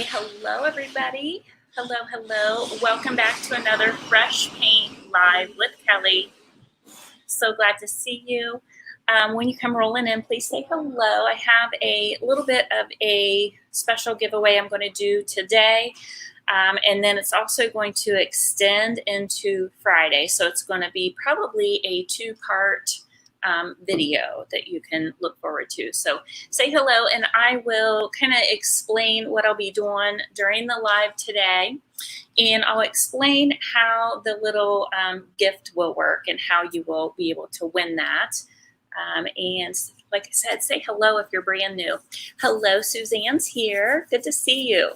Say hello, everybody. Hello, hello. Welcome back to another Fresh Paint Live with Kelly. So glad to see you. When you come rolling in, please say hello. I have a little bit of a special giveaway I'm going to do today. And then it's also going to extend into Friday. So it's going to be probably a two-part video that you can look forward to. So say hello, and I will kind of explain what I'll be doing during the live today. And I'll explain how the little gift will work and how you will be able to win that. And like I said, say hello if you're brand new. Hello, Suzanne's here. Good to see you.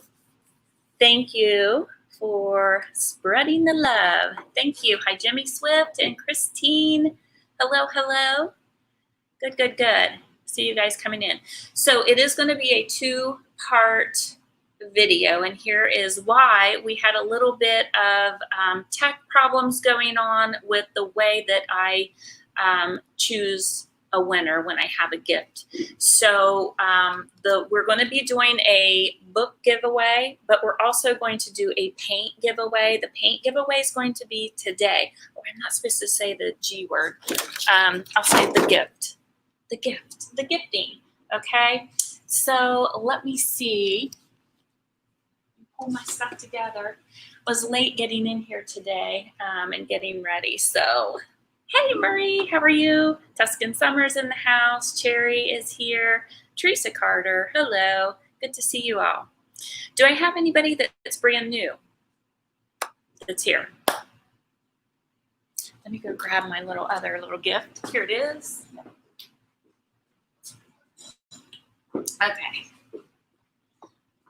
Thank you for spreading the love. Thank you. Hi, Jimmy Swift and Christine. Hello, hello. Good, good, good. See you guys coming in. So it is going to be a two-part video, and here is why. We had a little bit of tech problems going on with the way that I choose a winner when I have a gift. So we're going to be doing a book giveaway, but we're also going to do a paint giveaway. The paint giveaway is going to be today. Oh, I'm not supposed to say the G word. I'll say the gift, the gifting. Okay. So let me see. Pull my stuff together. Was late getting in here today and getting ready. So, hey Marie, how are you? Tuscan Summers in the house. Cherry is here. Teresa Carter, hello. Good to see you all. Do I have anybody that's brand new that's here? Let me go grab my other little gift. Here it is.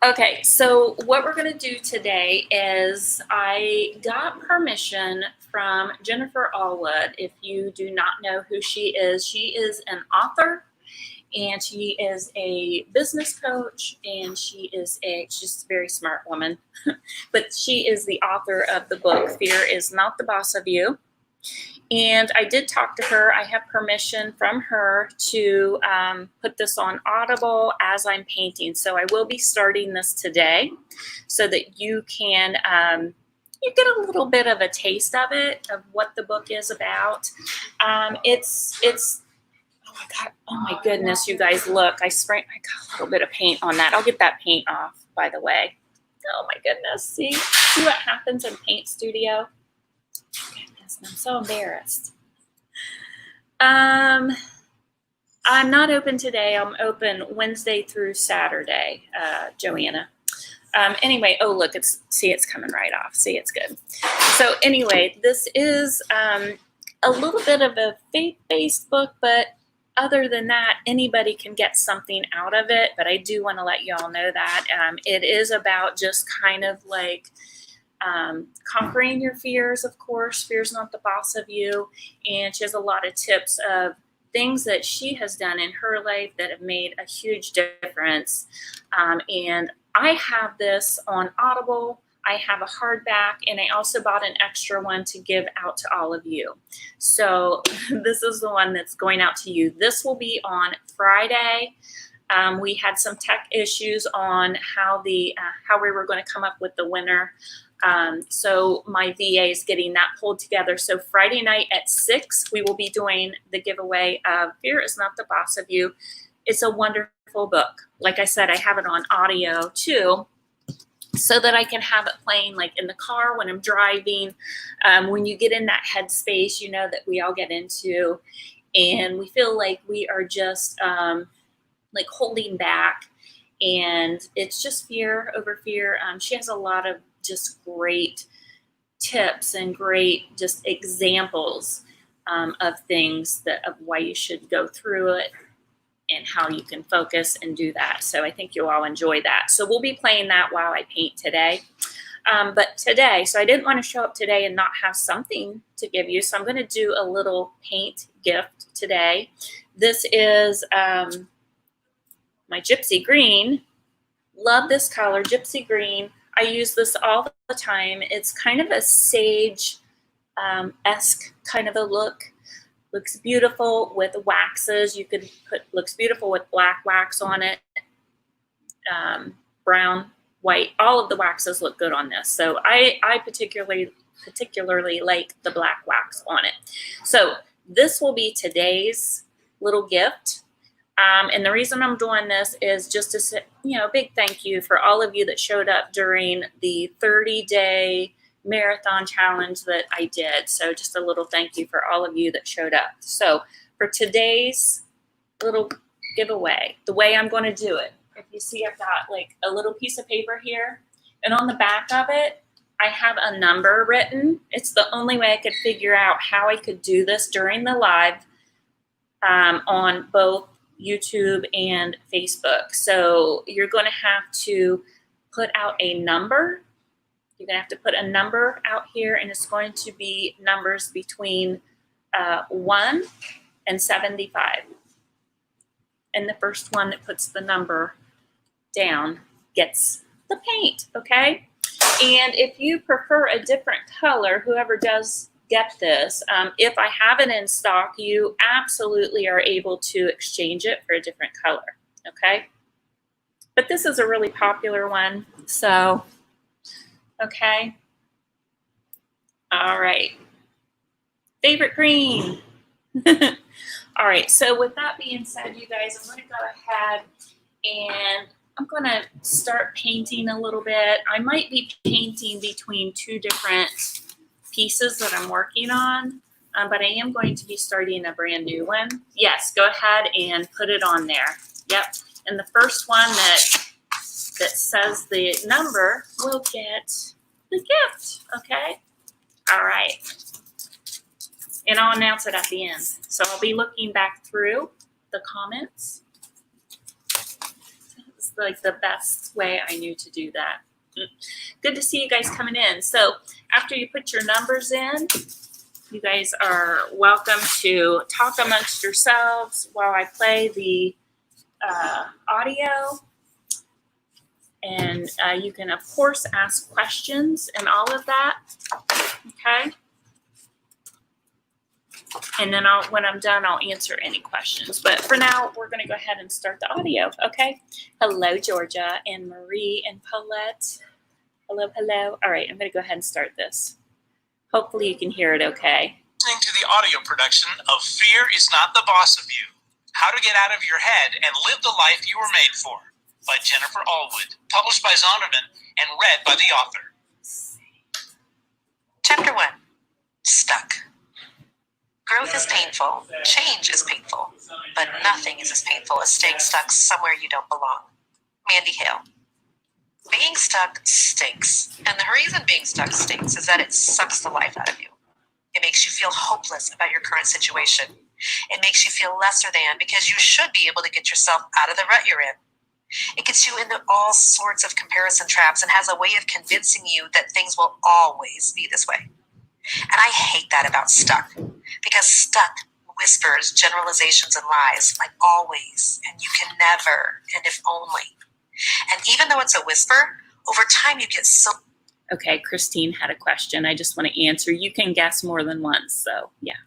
Okay, so what we're going to do today is I got permission from Jennifer Allwood. If you do not know who she is an author, and she is a business coach, and she's just a very smart woman. But she is the author of the book, Fear is Not the Boss of You. And I did talk to her. I have permission from her to put this on Audible as I'm painting. So I will be starting this today so that you can you get a little bit of a taste of it, of what the book is about. It's oh my goodness, you guys, look, I got a little bit of paint on that. I'll get that paint off, by the way. Oh my goodness, see what happens in Paint Studio? I'm so embarrassed. I'm not open today. I'm open Wednesday through Saturday, Joanna. Anyway, oh look, it's coming right off. See, it's good. So anyway, this is a little bit of a faith-based book, but other than that, anybody can get something out of it. But I do want to let y'all know that it is about just kind of like conquering your fears, of course. Fear's not the boss of you. And she has a lot of tips of things that she has done in her life that have made a huge difference. And I have this on Audible. I have a hardback, and I also bought an extra one to give out to all of you. So this is the one that's going out to you. This will be on Friday. We had some tech issues on how we were going to come up with the winner. So my VA is getting that pulled together. So Friday night at 6, we will be doing the giveaway of Fear is Not the Boss of You. It's a wonderful book. Like I said, I have it on audio too, so that I can have it playing like in the car when I'm driving. When you get in that headspace, you know, that we all get into, and we feel like we are just like holding back, and it's just fear over fear. She has a lot of just great tips and great just examples of things of why you should go through it and how you can focus and do that. So I think you'll all enjoy that. So we'll be playing that while I paint today. But today, so I didn't want to show up today and not have something to give you. So I'm going to do a little paint gift today. This is my Gypsy Green. Love this color, Gypsy Green. I use this all the time. It's kind of a sage-esque kind of a look. Looks beautiful with waxes. You could looks beautiful with black wax on it, brown white. All of the waxes look good on this. So I particularly like the black wax on it. So this will be today's little gift. And the reason I'm doing this is just to say, big thank you for all of you that showed up during the 30-day marathon challenge that I did. So just a little thank you for all of you that showed up. So for today's little giveaway, the way I'm going to do it, if you see, I've got like a little piece of paper here, and on the back of it, I have a number written. It's the only way I could figure out how I could do this during the live on both YouTube and Facebook. So you're going to have to put out a number. You're going to have to put a number out here, and it's going to be numbers between 1 and 75. And the first one that puts the number down gets the paint, okay? And if you prefer a different color, whoever does get this, if I have it in stock, you absolutely are able to exchange it for a different color, okay? But this is a really popular one, so, okay. All right. Favorite green. All right, so with that being said, you guys, I'm going to go ahead and I'm going to start painting a little bit. I might be painting between two different pieces that I'm working on, but I am going to be starting a brand new one. Yes, go ahead and put it on there. Yep, and the first one that says the number will get the gift, okay? All right. And I'll announce it at the end. So I'll be looking back through the comments. It's like the best way I knew to do that. Good to see you guys coming in. So after you put your numbers in, you guys are welcome to talk amongst yourselves while I play the audio. And you can, of course, ask questions and all of that. Okay? And then when I'm done, I'll answer any questions. But for now, we're going to go ahead and start the audio, okay? Hello, Georgia and Marie and Paulette. Hello, hello. All right, I'm going to go ahead and start this. Hopefully you can hear it okay. Listening to the audio production of Fear is Not the Boss of You, How to Get Out of Your Head and Live the Life You Were Made For, by Jennifer Allwood, published by Zondervan and read by the author. Chapter 1. Stuck. Growth is painful, change is painful, but nothing is as painful as staying stuck somewhere you don't belong. Mandy Hale. Being stuck stinks, and the reason being stuck stinks is that it sucks the life out of you. It makes you feel hopeless about your current situation. It makes you feel lesser than because you should be able to get yourself out of the rut you're in. It gets you into all sorts of comparison traps and has a way of convincing you that things will always be this way. And I hate that about stuck, because stuck whispers generalizations and lies like always, and you can never, and if only. And even though it's a whisper, over time you get so... Okay, Christine had a question. I just want to answer. You can guess more than once, so yeah.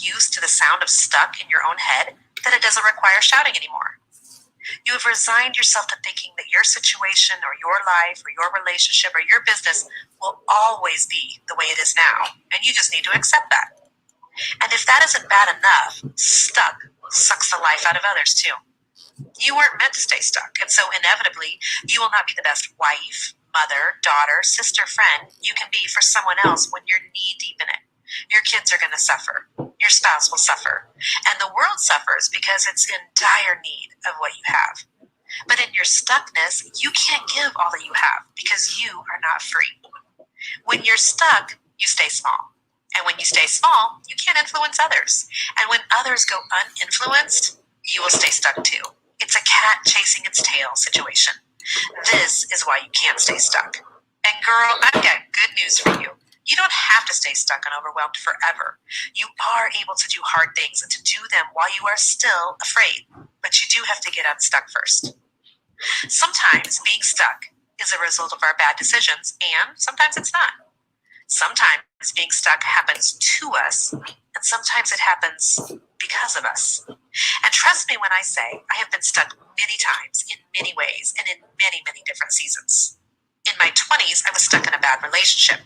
...used to the sound of stuck in your own head that it doesn't require shouting anymore. You have resigned yourself to thinking that your situation or your life or your relationship or your business will always be the way it is now, and you just need to accept that. And if that isn't bad enough, stuck sucks the life out of others too. You weren't meant to stay stuck, and so inevitably, you will not be the best wife, mother, daughter, sister, friend you can be for someone else when you're knee-deep in it. Your kids are going to suffer. Your spouse will suffer. And the world suffers because it's in dire need of what you have. But in your stuckness, you can't give all that you have because you are not free. When you're stuck, you stay small. And when you stay small, you can't influence others. And when others go uninfluenced, you will stay stuck too. It's a cat chasing its tail situation. This is why you can't stay stuck. And girl, I've got good news for you. You don't have to stay stuck and overwhelmed forever. You are able to do hard things and to do them while you are still afraid. But you do have to get unstuck first. Sometimes being stuck is a result of our bad decisions, and sometimes it's not. Sometimes being stuck happens to us, and sometimes it happens because of us. And trust me when I say I have been stuck many times in many ways and in many, many different seasons. In my 20s, I was stuck in a bad relationship.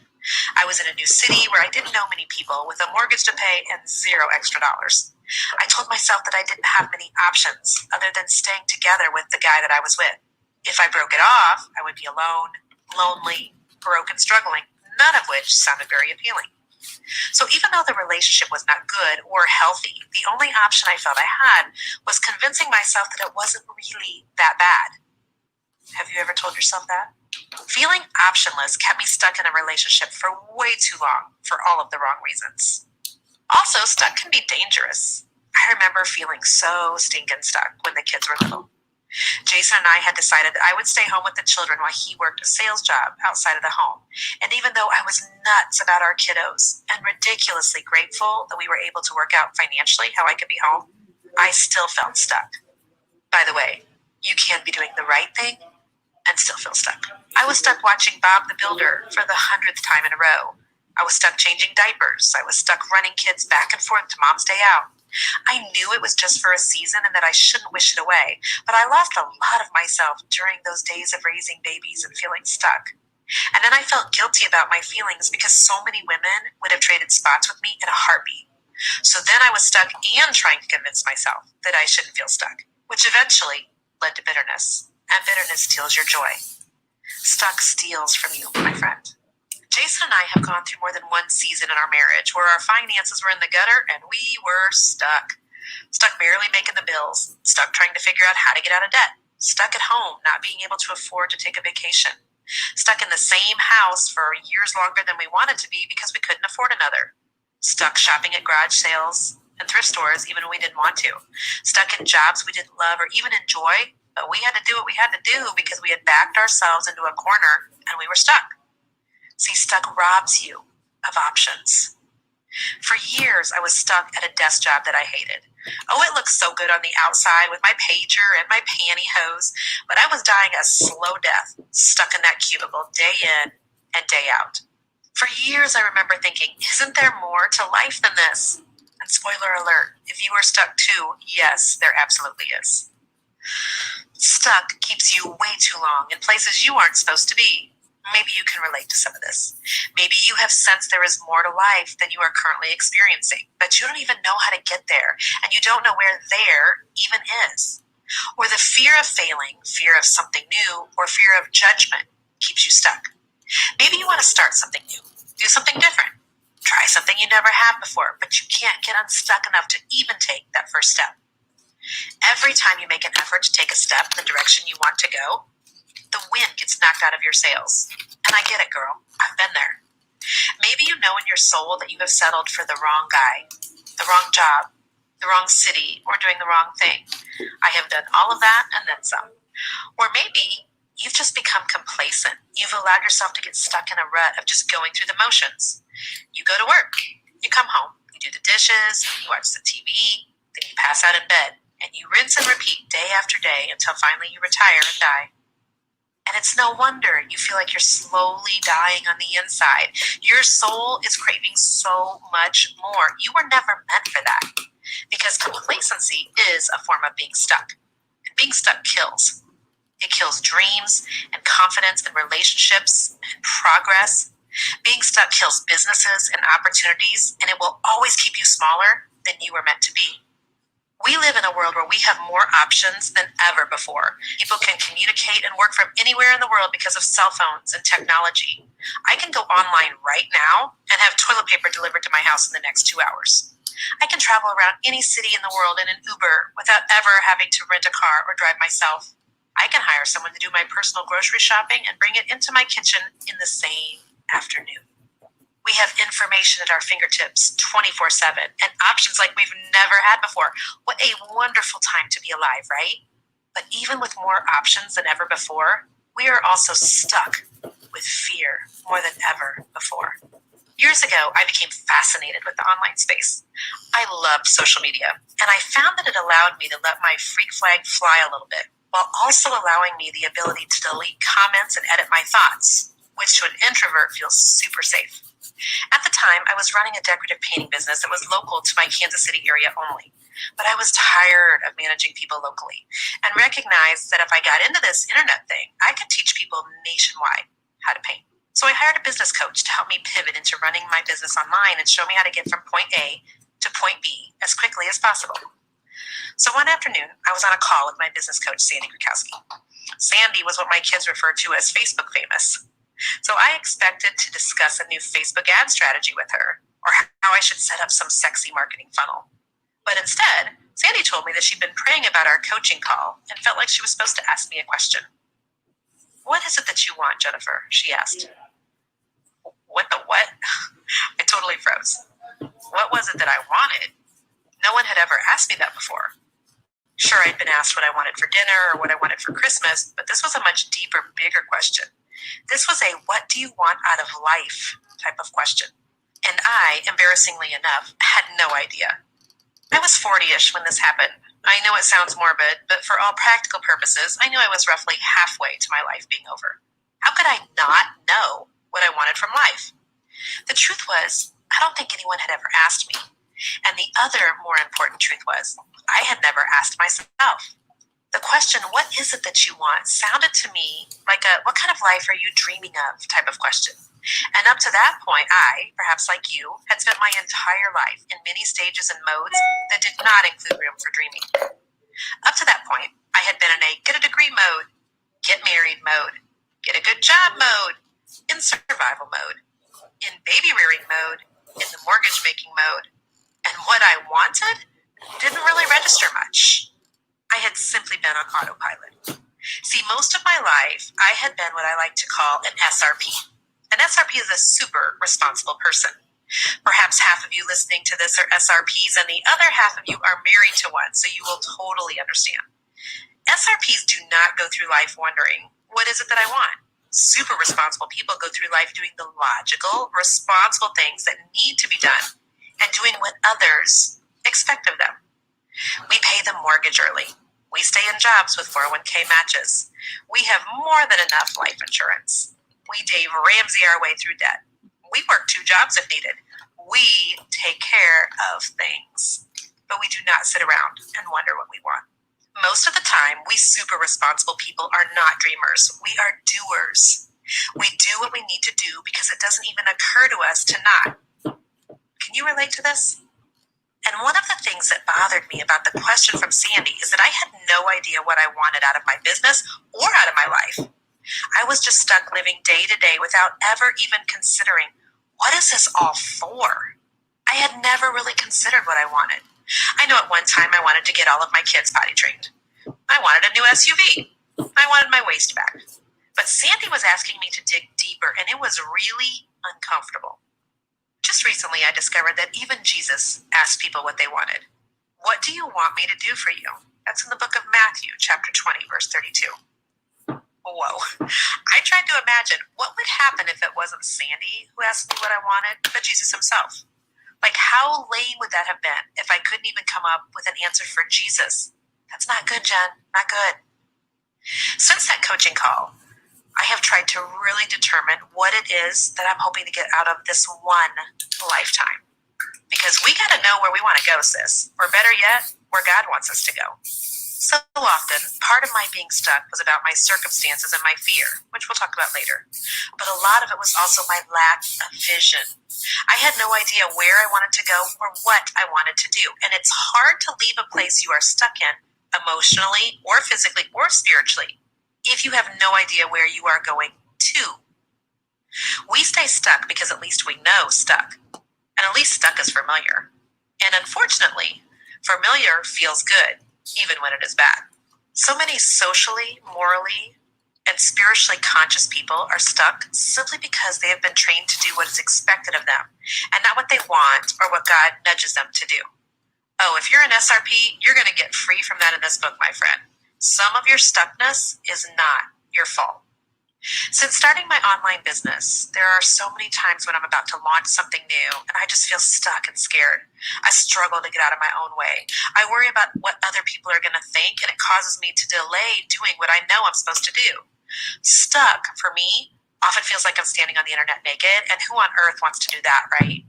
I was in a new city where I didn't know many people with a mortgage to pay and $0 extra. I told myself that I didn't have many options other than staying together with the guy that I was with. If I broke it off, I would be alone, lonely, broke, and struggling, none of which sounded very appealing. So even though the relationship was not good or healthy, the only option I felt I had was convincing myself that it wasn't really that bad. Have you ever told yourself that? Feeling optionless kept me stuck in a relationship for way too long for all of the wrong reasons. Also, stuck can be dangerous. I remember feeling so stinking stuck when the kids were little. Jason and I had decided that I would stay home with the children while he worked a sales job outside of the home. And even though I was nuts about our kiddos and ridiculously grateful that we were able to work out financially how I could be home, I still felt stuck. By the way, you can be doing the right thing and still feel stuck. I was stuck watching Bob the Builder for the 100th time in a row. I was stuck changing diapers. I was stuck running kids back and forth to Mom's Day Out. I knew it was just for a season and that I shouldn't wish it away, but I lost a lot of myself during those days of raising babies and feeling stuck. And then I felt guilty about my feelings because so many women would have traded spots with me in a heartbeat. So then I was stuck and trying to convince myself that I shouldn't feel stuck, which eventually led to bitterness. And bitterness steals your joy. Stuck steals from you, my friend. Jason and I have gone through more than one season in our marriage where our finances were in the gutter and we were stuck. Stuck barely making the bills. Stuck trying to figure out how to get out of debt. Stuck at home, not being able to afford to take a vacation. Stuck in the same house for years longer than we wanted to be because we couldn't afford another. Stuck shopping at garage sales and thrift stores even when we didn't want to. Stuck in jobs we didn't love or even enjoy, but we had to do what we had to do because we had backed ourselves into a corner and we were stuck. See, stuck robs you of options. For years, I was stuck at a desk job that I hated. Oh, it looked so good on the outside with my pager and my pantyhose, but I was dying a slow death, stuck in that cubicle day in and day out. For years, I remember thinking, isn't there more to life than this? And spoiler alert, if you are stuck too, yes, there absolutely is. Stuck keeps you way too long in places you aren't supposed to be. Maybe you can relate to some of this. Maybe you have sensed there is more to life than you are currently experiencing, but you don't even know how to get there, and you don't know where there even is. Or the fear of failing, fear of something new, or fear of judgment keeps you stuck. Maybe you want to start something new, do something different, try something you never have before, but you can't get unstuck enough to even take that first step. Every time you make an effort to take a step in the direction you want to go, the wind gets knocked out of your sails. And I get it, girl. I've been there. Maybe you know in your soul that you have settled for the wrong guy, the wrong job, the wrong city, or doing the wrong thing. I have done all of that and then some. Or maybe you've just become complacent. You've allowed yourself to get stuck in a rut of just going through the motions. You go to work, you come home, you do the dishes, you watch the TV, then you pass out in bed, and you rinse and repeat day after day until finally you retire and die. And it's no wonder you feel like you're slowly dying on the inside. Your soul is craving so much more. You were never meant for that because complacency is a form of being stuck. And being stuck kills. It kills dreams and confidence and relationships and progress. Being stuck kills businesses and opportunities, and it will always keep you smaller than you were meant to be. We live in a world where we have more options than ever before. People can communicate and work from anywhere in the world because of cell phones and technology. I can go online right now and have toilet paper delivered to my house in the next 2 hours. I can travel around any city in the world in an Uber without ever having to rent a car or drive myself. I can hire someone to do my personal grocery shopping and bring it into my kitchen in the same afternoon. We have information at our fingertips 24/7 and options like we've never had before. What a wonderful time to be alive, right? But even with more options than ever before, we are also stuck with fear more than ever before. Years ago, I became fascinated with the online space. I loved social media, and I found that it allowed me to let my freak flag fly a little bit, while also allowing me the ability to delete comments and edit my thoughts, which to an introvert feels super safe. At the time, I was running a decorative painting business that was local to my Kansas City area only. But I was tired of managing people locally and recognized that if I got into this internet thing, I could teach people nationwide how to paint. So I hired a business coach to help me pivot into running my business online and show me how to get from point A to point B as quickly as possible. So one afternoon, I was on a call with my business coach, Sandy Krakowski. Sandy was what my kids referred to as Facebook famous. So I expected to discuss a new Facebook ad strategy with her, or how I should set up some sexy marketing funnel. But instead, Sandy told me that she'd been praying about our coaching call and felt like she was supposed to ask me a question. "What is it that you want, Jennifer?" she asked. What the what? I totally froze. What was it that I wanted? No one had ever asked me that before. Sure, I'd been asked what I wanted for dinner or what I wanted for Christmas, but this was a much deeper, bigger question. This was a what do you want out of life type of question. And I, embarrassingly enough, had no idea. I was 40-ish when this happened. I know it sounds morbid, but for all practical purposes, I knew I was roughly halfway to my life being over. How could I not know what I wanted from life? The truth was, I don't think anyone had ever asked me. And the other more important truth was, I had never asked myself. The question, what is it that you want, sounded to me like a what kind of life are you dreaming of type of question. And up to that point, I, perhaps like you, had spent my entire life in many stages and modes that did not include room for dreaming. Up to that point, I had been in a get a degree mode, get married mode, get a good job mode, in survival mode, in baby rearing mode, in the mortgage making mode. And what I wanted didn't really register much. I had simply been on autopilot. See, most of my life, I had been what I like to call an SRP. An SRP is a super responsible person. Perhaps half of you listening to this are SRPs and the other half of you are married to one, so you will totally understand. SRPs do not go through life wondering, what is it that I want? Super responsible people go through life doing the logical, responsible things that need to be done and doing what others expect of them. We pay the mortgage early. We stay in jobs with 401k matches. We have more than enough life insurance. We Dave Ramsey our way through debt. We work 2 jobs if needed. We take care of things. But we do not sit around and wonder what we want. Most of the time, we super responsible people are not dreamers. We are doers. We do what we need to do because it doesn't even occur to us to not. Can you relate to this? And one of the things that bothered me about the question from Sandy is that I had no idea what I wanted out of my business or out of my life. I was just stuck living day to day without ever even considering, what is this all for? I had never really considered what I wanted. I know at one time I wanted to get all of my kids potty trained. I wanted a new SUV. I wanted my waist back. But Sandy was asking me to dig deeper, and it was really uncomfortable. Just recently, I discovered that even Jesus asked people what they wanted. What do you want me to do for you? That's in the book of Matthew, chapter 20, verse 32. Whoa. I tried to imagine what would happen if it wasn't Sandy who asked me what I wanted, but Jesus himself. Like, how lame would that have been if I couldn't even come up with an answer for Jesus? That's not good, Jen. Not good. Since that coaching call, I have tried to really determine what it is that I'm hoping to get out of this one lifetime. Because we got to know where we want to go, sis. Or better yet, where God wants us to go. So often, part of my being stuck was about my circumstances and my fear, which we'll talk about later. But a lot of it was also my lack of vision. I had no idea where I wanted to go or what I wanted to do. And it's hard to leave a place you are stuck in, emotionally or physically or spiritually, if you have no idea where you are going to. We stay stuck because at least we know stuck. And at least stuck is familiar. And unfortunately, familiar feels good, even when it is bad. So many socially, morally, and spiritually conscious people are stuck simply because they have been trained to do what is expected of them and not what they want or what God nudges them to do. Oh, if you're an SRP, you're going to get free from that in this book, my friend. Some of your stuckness is not your fault. Since starting my online business, there are so many times when I'm about to launch something new and I just feel stuck and scared. I struggle to get out of my own way. I worry about what other people are going to think, and it causes me to delay doing what I know I'm supposed to do. Stuck, for me, often feels like I'm standing on the internet naked, and who on earth wants to do that, right?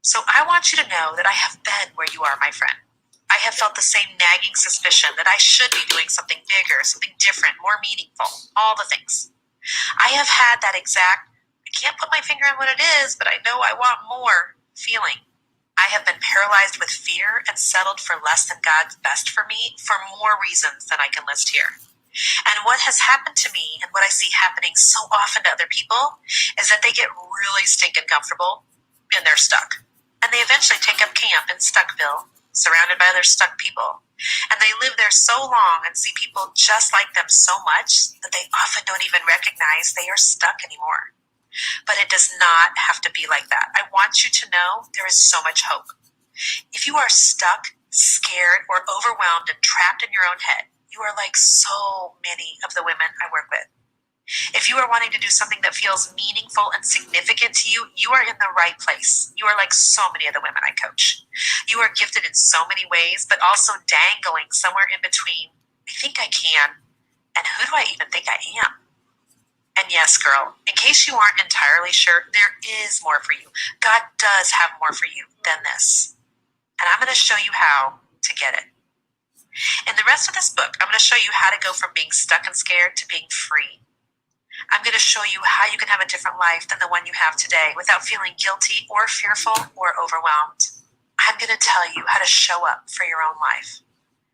So I want you to know that I have been where you are, my friend. I I have felt the same nagging suspicion that I should be doing something bigger, something different, more meaningful, all the things. I have had that exact, I can't put my finger on what it is, but I know I want more feeling. I have been paralyzed with fear and settled for less than God's best for me for more reasons than I can list here. And what has happened to me and what I see happening so often to other people is that they get really stinking comfortable and they're stuck. And they eventually take up camp in Stuckville, surrounded by other stuck people. And they live there so long and see people just like them so much that they often don't even recognize they are stuck anymore. But it does not have to be like that. I want you to know there is so much hope. If you are stuck, scared, or overwhelmed and trapped in your own head, you are like so many of the women I work with. If you are wanting to do something that feels meaningful and significant to you, you are in the right place. You are like so many of the women I coach. You are gifted in so many ways, but also dangling somewhere in between. I think I can, and who do I even think I am? And yes, girl, in case you aren't entirely sure, there is more for you. God does have more for you than this. And I'm going to show you how to get it. In the rest of this book, I'm going to show you how to go from being stuck and scared to being free. I'm going to show you how you can have a different life than the one you have today without feeling guilty or fearful or overwhelmed. I'm going to tell you how to show up for your own life.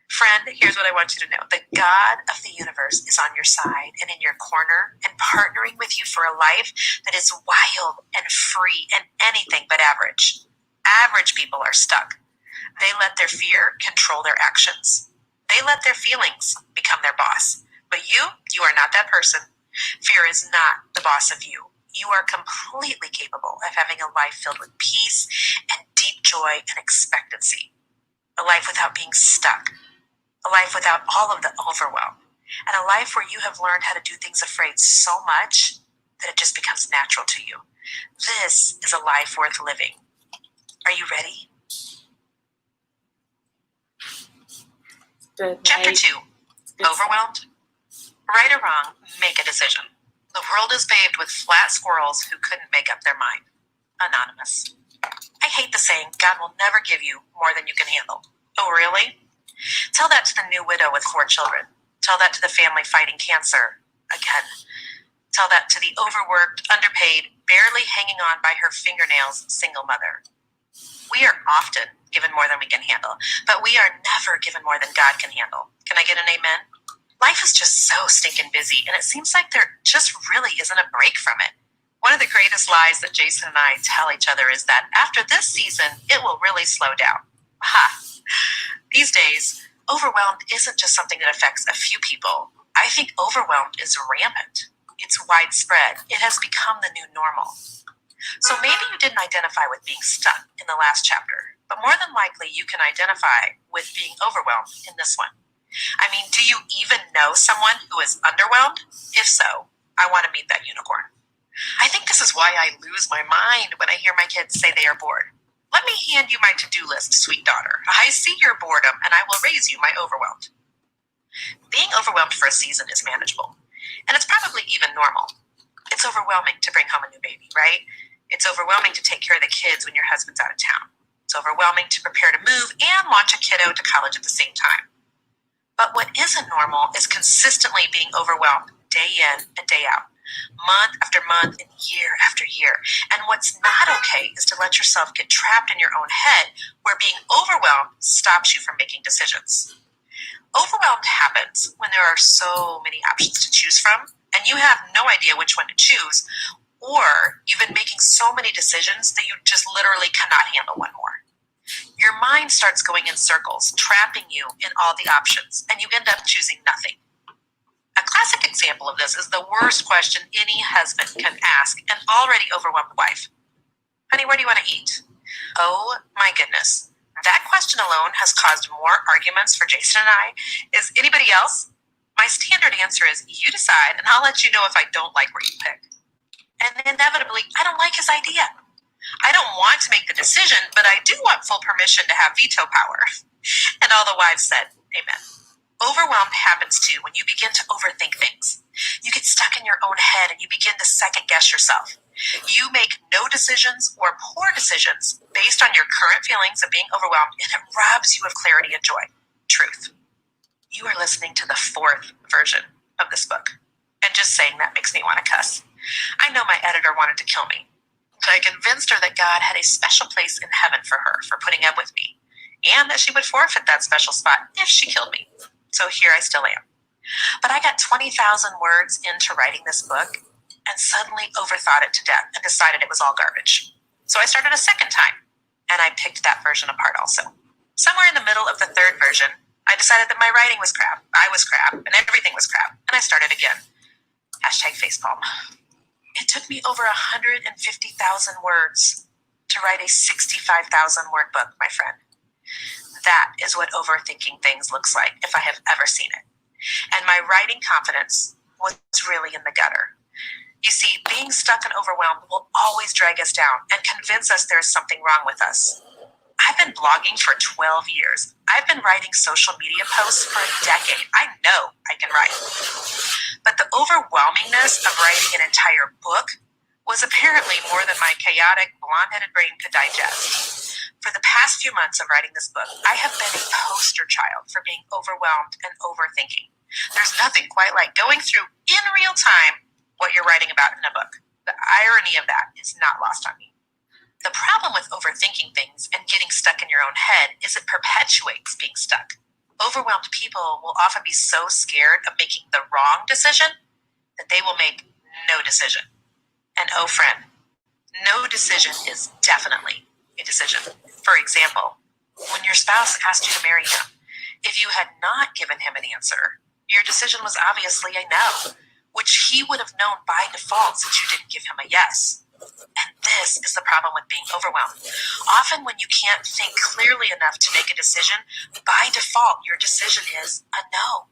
Friend, here's what I want you to know. The God of the universe is on your side and in your corner and partnering with you for a life that is wild and free and anything but average. Average people are stuck. They let their fear control their actions. They let their feelings become their boss. But you are not that person. Fear is not the boss of you. You are completely capable of having a life filled with peace and deep joy and expectancy. A life without being stuck. A life without all of the overwhelm. And a life where you have learned how to do things afraid so much that it just becomes natural to you. This is a life worth living. Are you ready? Good Chapter night. 2. Overwhelmed? Right or wrong, make a decision. The world is paved with flat squirrels who couldn't make up their mind. Anonymous. I hate the saying, God will never give you more than you can handle. Oh, really? Tell that to the new widow with 4 children. Tell that to the family fighting cancer. Again. Tell that to the overworked, underpaid, barely hanging on by her fingernails single mother. We are often given more than we can handle, but we are never given more than God can handle. Can I get an amen? Life is just so stinking busy, and it seems like there just really isn't a break from it. One of the greatest lies that Jason and I tell each other is that after this season, it will really slow down. Ha! These days, overwhelmed isn't just something that affects a few people. I think overwhelmed is rampant. It's widespread. It has become the new normal. So maybe you didn't identify with being stuck in the last chapter, but more than likely you can identify with being overwhelmed in this one. I mean, do you even know someone who is underwhelmed? If so, I want to meet that unicorn. I think this is why I lose my mind when I hear my kids say they are bored. Let me hand you my to-do list, sweet daughter. I see your boredom, and I will raise you my overwhelmed. Being overwhelmed for a season is manageable, and it's probably even normal. It's overwhelming to bring home a new baby, right? It's overwhelming to take care of the kids when your husband's out of town. It's overwhelming to prepare to move and launch a kiddo to college at the same time. But what isn't normal is consistently being overwhelmed day in and day out, month after month and year after year. And what's not okay is to let yourself get trapped in your own head where being overwhelmed stops you from making decisions. Overwhelmed happens when there are so many options to choose from and you have no idea which one to choose, or you've been making so many decisions that you just literally cannot handle one more. Your mind starts going in circles, trapping you in all the options, and you end up choosing nothing. A classic example of this is the worst question any husband can ask an already overwhelmed wife. Honey, where do you want to eat? Oh my goodness. That question alone has caused more arguments for Jason and I. Is anybody else? My standard answer is you decide, and I'll let you know if I don't like where you pick. And inevitably, I don't like his idea. I don't want to make the decision, but I do want full permission to have veto power. And all the wives said, amen. Overwhelmed happens too when you begin to overthink things. You get stuck in your own head and you begin to second guess yourself. You make no decisions or poor decisions based on your current feelings of being overwhelmed, and it robs you of clarity and joy. Truth. You are listening to the 4th version of this book. And just saying that makes me want to cuss. I know my editor wanted to kill me, but I convinced her that God had a special place in heaven for her for putting up with me, and that she would forfeit that special spot if she killed me. So here I still am. But I got 20,000 words into writing this book and suddenly overthought it to death and decided it was all garbage. So I started a second time, and I picked that version apart also. Somewhere in the middle of the 3rd version, I decided that my writing was crap, I was crap, and everything was crap, and I started again. #facepalm. It took me over 150,000 words to write a 65,000 word book, my friend. That is what overthinking things looks like if I have ever seen it. And my writing confidence was really in the gutter. You see, being stuck and overwhelmed will always drag us down and convince us there is something wrong with us. I've been blogging for 12 years. I've been writing social media posts for a decade. I know I can write. But the overwhelmingness of writing an entire book was apparently more than my chaotic, blonde-headed brain could digest. For the past few months of writing this book, I have been a poster child for being overwhelmed and overthinking. There's nothing quite like going through in real time what you're writing about in a book. The irony of that is not lost on me. The problem with overthinking things and getting stuck in your own head is it perpetuates being stuck. Overwhelmed people will often be so scared of making the wrong decision that they will make no decision. And oh, friend, no decision is definitely a decision. For example, when your spouse asked you to marry him, if you had not given him an answer, your decision was obviously a no, which he would have known by default since you didn't give him a yes. And this is the problem with being overwhelmed. Often when you can't think clearly enough to make a decision, by default, your decision is a no.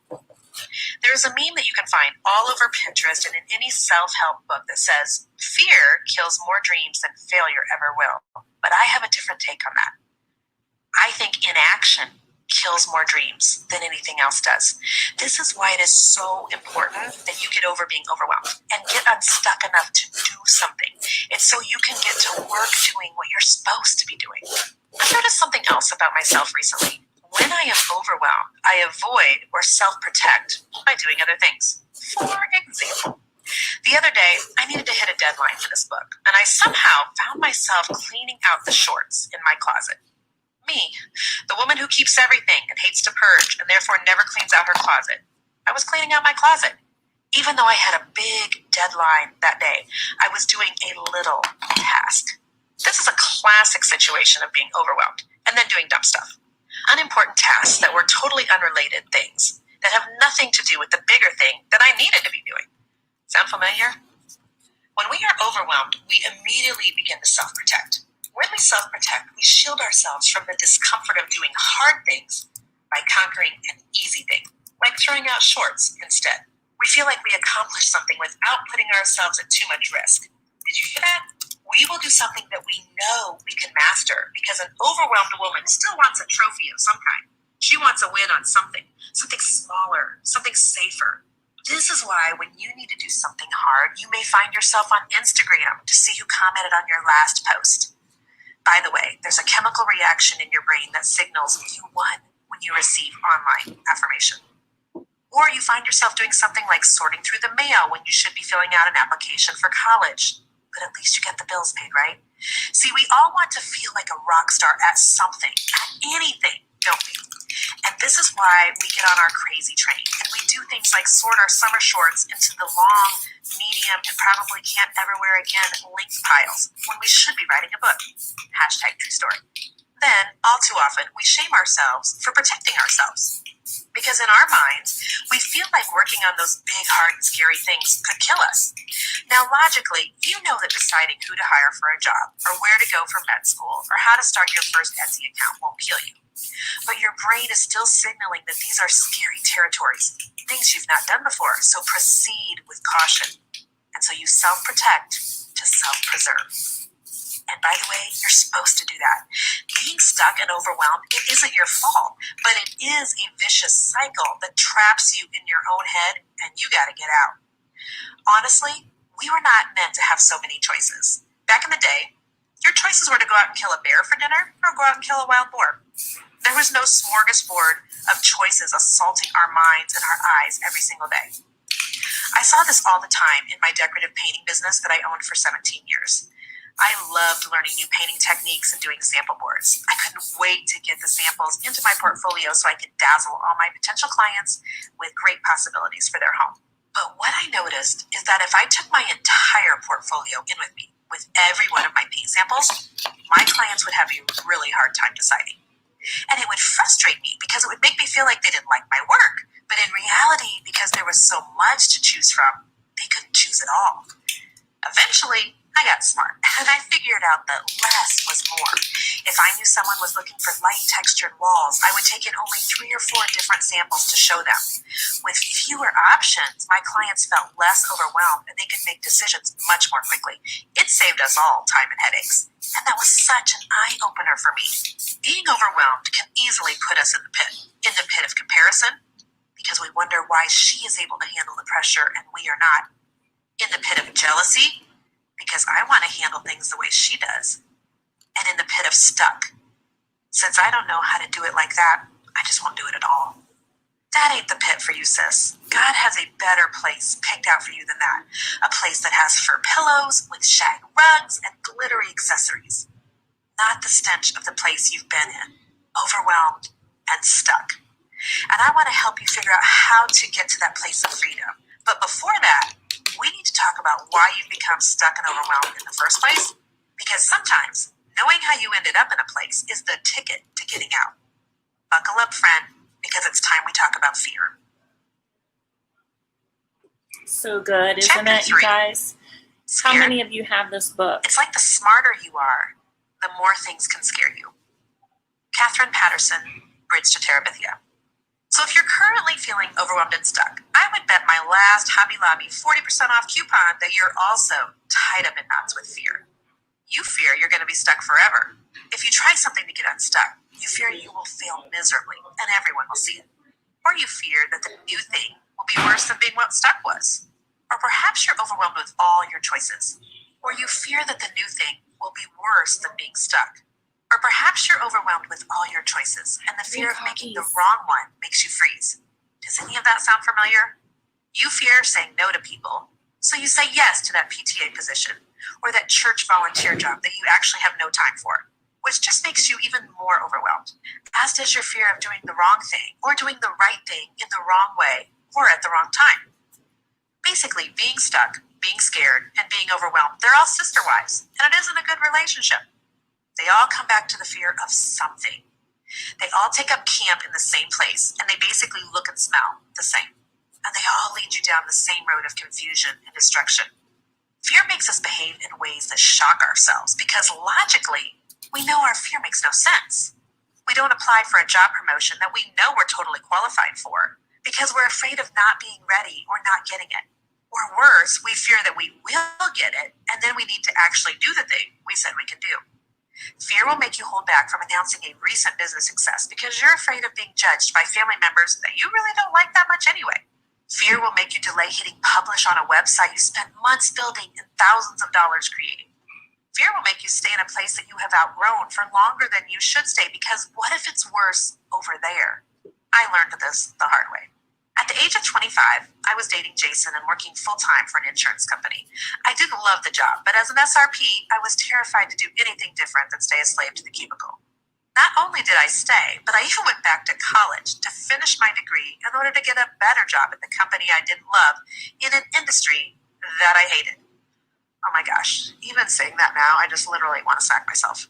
There is a meme that you can find all over Pinterest and in any self-help book that says, fear kills more dreams than failure ever will. But I have a different take on that. I think inaction kills more dreams than anything else does. This is why it is so important that you get over being overwhelmed and get unstuck enough to do something. It's so you can get to work doing what you're supposed to be doing. I've noticed something else about myself recently. When I am overwhelmed, I avoid or self-protect by doing other things. For example, the other day, I needed to hit a deadline for this book, and I somehow found myself cleaning out the shorts in my closet. Me, the woman who keeps everything and hates to purge and therefore never cleans out her closet. I was cleaning out my closet. Even though I had a big deadline that day, I was doing a little task. This is a classic situation of being overwhelmed and then doing dumb stuff. Unimportant tasks that were totally unrelated things that have nothing to do with the bigger thing that I needed to be doing. Sound familiar? When we are overwhelmed, we immediately begin to self-protect. When we self-protect, we shield ourselves from the discomfort of doing hard things by conquering an easy thing, like throwing out shorts instead. We feel like we accomplished something without putting ourselves at too much risk. Did you hear that? We will do something that we know we can master because an overwhelmed woman still wants a trophy of some kind. She wants a win on something smaller, something safer. This is why when you need to do something hard, you may find yourself on Instagram to see who commented on your last post. By the way, there's a chemical reaction in your brain that signals you won when you receive online affirmation. Or you find yourself doing something like sorting through the mail when you should be filling out an application for college. But at least you get the bills paid, right? See, we all want to feel like a rock star at something, at anything, don't we? And this is why we get on our crazy train and we do things like sort our summer shorts into the long, medium, and probably can't ever wear again length piles when we should be writing a book. #true story. Then, all too often, we shame ourselves for protecting ourselves. Because in our minds, we feel like working on those big, hard, and scary things could kill us. Now, logically, you know that deciding who to hire for a job, or where to go for med school, or how to start your first Etsy account won't kill you. But your brain is still signaling that these are scary territories, things you've not done before, so proceed with caution. And so you self-protect to self-preserve. And by the way, you're supposed to do that. Being stuck and overwhelmed, it isn't your fault, but it is a vicious cycle that traps you in your own head, and you gotta get out. Honestly, we were not meant to have so many choices. Back in the day, your choices were to go out and kill a bear for dinner or go out and kill a wild boar. There was no smorgasbord of choices assaulting our minds and our eyes every single day. I saw this all the time in my decorative painting business that I owned for 17 years. I loved learning new painting techniques and doing sample boards. I couldn't wait to get the samples into my portfolio so I could dazzle all my potential clients with great possibilities for their home. But what I noticed is that if I took my entire portfolio in with me, with every one of my paint samples, my clients would have a really hard time deciding. And it would frustrate me because it would make me feel like they didn't like my work. But in reality, because there was so much to choose from, they couldn't choose it all. Eventually, I got smart, and I figured out that less was more. If I knew someone was looking for light textured walls, I would take in only 3 or 4 different samples to show them. With fewer options, my clients felt less overwhelmed and they could make decisions much more quickly. It saved us all time and headaches, and that was such an eye-opener for me. Being overwhelmed can easily put us in the pit of comparison, because we wonder why she is able to handle the pressure and we are not. In the pit of jealousy, because I want to handle things the way she does. And in the pit of stuck. Since I don't know how to do it like that, I just won't do it at all. That ain't the pit for you, sis. God has a better place picked out for you than that. A place that has fur pillows with shag rugs and glittery accessories. Not the stench of the place you've been in, overwhelmed and stuck. And I want to help you figure out how to get to that place of freedom. But before that, we need to talk about why you've become stuck and overwhelmed in the first place, because sometimes knowing how you ended up in a place is the ticket to getting out. Buckle up, friend, because it's time we talk about fear. So good, isn't Chapter it, you 3. guys? How Scared? many of you have this book? It's like the smarter you are, the more things can scare you. Catherine Patterson, Bridge to Terabithia. So if you're currently feeling overwhelmed and stuck, I would bet my last Hobby Lobby 40% off coupon that you're also tied up in knots with fear. You fear you're going to be stuck forever. If you try something to get unstuck, you fear you will fail miserably and everyone will see it. Or you fear that the new thing will be worse than being what stuck was. Or perhaps you're overwhelmed with all your choices. Or you fear that the new thing will be worse than being stuck. Or perhaps you're overwhelmed with all your choices, and the fear of making the wrong one makes you freeze. Does any of that sound familiar? You fear saying no to people, so you say yes to that PTA position, or that church volunteer job that you actually have no time for, which just makes you even more overwhelmed, as does your fear of doing the wrong thing, or doing the right thing in the wrong way, or at the wrong time. Basically, being stuck, being scared, and being overwhelmed, they're all sister wives, and it isn't a good relationship. They all come back to the fear of something. They all take up camp in the same place, and they basically look and smell the same. And they all lead you down the same road of confusion and destruction. Fear makes us behave in ways that shock ourselves, because logically, we know our fear makes no sense. We don't apply for a job promotion that we know we're totally qualified for, because we're afraid of not being ready or not getting it. Or worse, we fear that we will get it, and then we need to actually do the thing we said we could do. Fear will make you hold back from announcing a recent business success because you're afraid of being judged by family members that you really don't like that much anyway. Fear will make you delay hitting publish on a website you spent months building and thousands of dollars creating. Fear will make you stay in a place that you have outgrown for longer than you should stay, because what if it's worse over there? I learned this the hard way. At the age of 25, I was dating Jason and working full-time for an insurance company. I didn't love the job, but as an SRP, I was terrified to do anything different than stay a slave to the cubicle. Not only did I stay, but I even went back to college to finish my degree in order to get a better job at the company I didn't love in an industry that I hated. Oh my gosh, even saying that now, I just literally want to sack myself.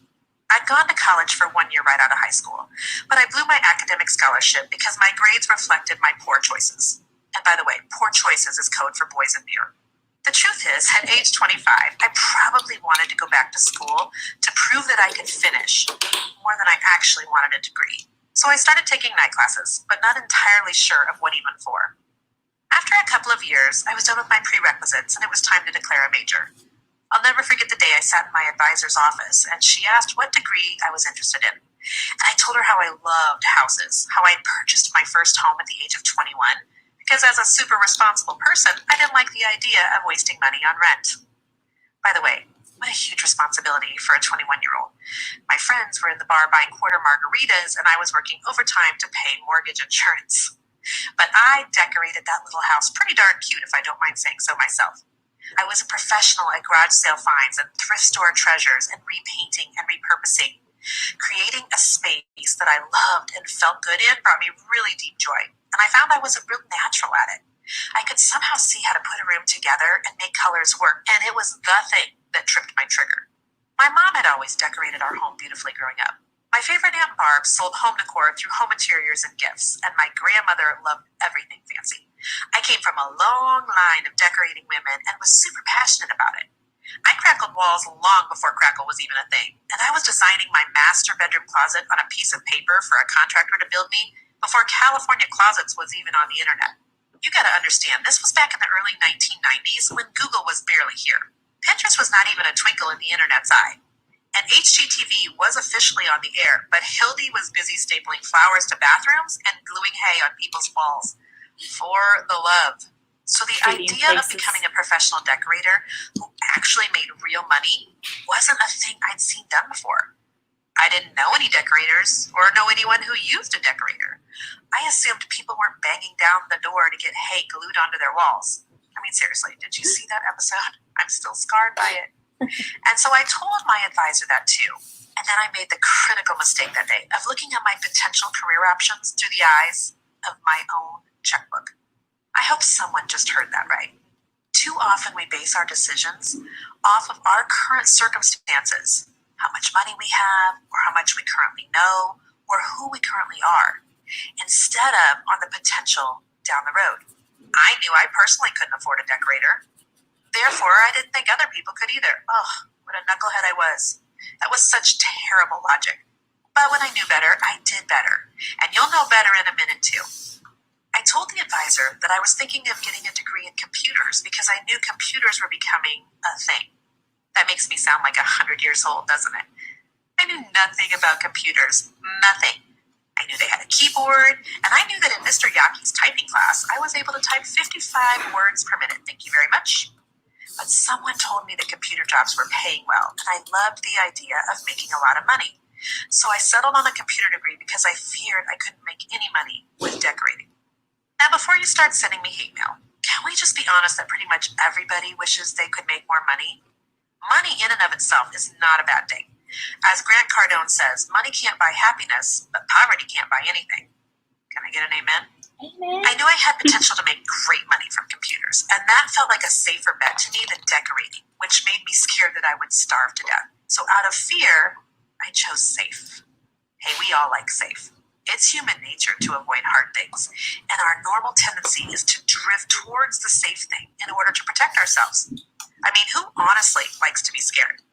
I'd gone to college for 1 year right out of high school, but I blew my academic scholarship because my grades reflected my poor choices. And by the way, poor choices is code for boys and beer. The truth is, at age 25, I probably wanted to go back to school to prove that I could finish more than I actually wanted a degree. So I started taking night classes, but not entirely sure of what even for. After a couple of years, I was done with my prerequisites and it was time to declare a major. I'll never forget the day I sat in my advisor's office and she asked what degree I was interested in. And I told her how I loved houses, how I had purchased my first home at the age of 21, because as a super responsible person, I didn't like the idea of wasting money on rent. By the way, what a huge responsibility for a 21-year-old. My friends were in the bar buying quarter margaritas, and I was working overtime to pay mortgage insurance. But I decorated that little house pretty darn cute, if I don't mind saying so myself. I was a professional at garage sale finds and thrift store treasures and repainting and repurposing. Creating a space that I loved and felt good in brought me really deep joy, and I found I was a real natural at it. I could somehow see how to put a room together and make colors work, and it was the thing that tripped my trigger. My mom had always decorated our home beautifully growing up. My favorite Aunt Barb sold home decor through home interiors and gifts, and my grandmother loved everything fancy. I came from a long line of decorating women and was super passionate about it. I crackled walls long before crackle was even a thing, and I was designing my master bedroom closet on a piece of paper for a contractor to build me before California Closets was even on the internet. You gotta understand, this was back in the early 1990s when Google was barely here. Pinterest was not even a twinkle in the internet's eye. And HGTV was officially on the air, but Hildy was busy stapling flowers to bathrooms and gluing hay on people's walls. For the love. So the Trading idea of places. becoming a professional decorator who actually made real money wasn't a thing I'd seen done before. I didn't know any decorators or know anyone who used a decorator. I assumed people weren't banging down the door to get hay glued onto their walls. I mean, seriously, did you see that episode? I'm still scarred by it. And so I told my advisor that too. And then I made the critical mistake that day of looking at my potential career options through the eyes of my own checkbook. I hope someone just heard that right. Too often we base our decisions off of our current circumstances, how much money we have, or how much we currently know, or who we currently are, instead of on the potential down the road. I knew I personally couldn't afford a decorator. Therefore, I didn't think other people could either. Oh, what a knucklehead I was. That was such terrible logic. But when I knew better, I did better. And you'll know better in a minute too. I told the advisor that I was thinking of getting a degree in computers because I knew computers were becoming a thing. That makes me sound like 100 years old, doesn't it? I knew nothing about computers. Nothing. I knew they had a keyboard, and I knew that in Mr. Yaki's typing class, I was able to type 55 words per minute. Thank you very much. But someone told me that computer jobs were paying well, and I loved the idea of making a lot of money. So I settled on a computer degree because I feared I couldn't make any money with decorating. Now, before you start sending me hate mail, can we just be honest that pretty much everybody wishes they could make more money? Money in and of itself is not a bad thing. As Grant Cardone says, money can't buy happiness, but poverty can't buy anything. Can I get an amen? Amen. I knew I had potential to make great money from computers, and that felt like a safer bet to me than decorating, which made me scared that I would starve to death. So out of fear, I chose safe. Hey, we all like safe. It's human nature to avoid hard things, and our normal tendency is to drift towards the safe thing in order to protect ourselves. I mean, who honestly likes to be scared?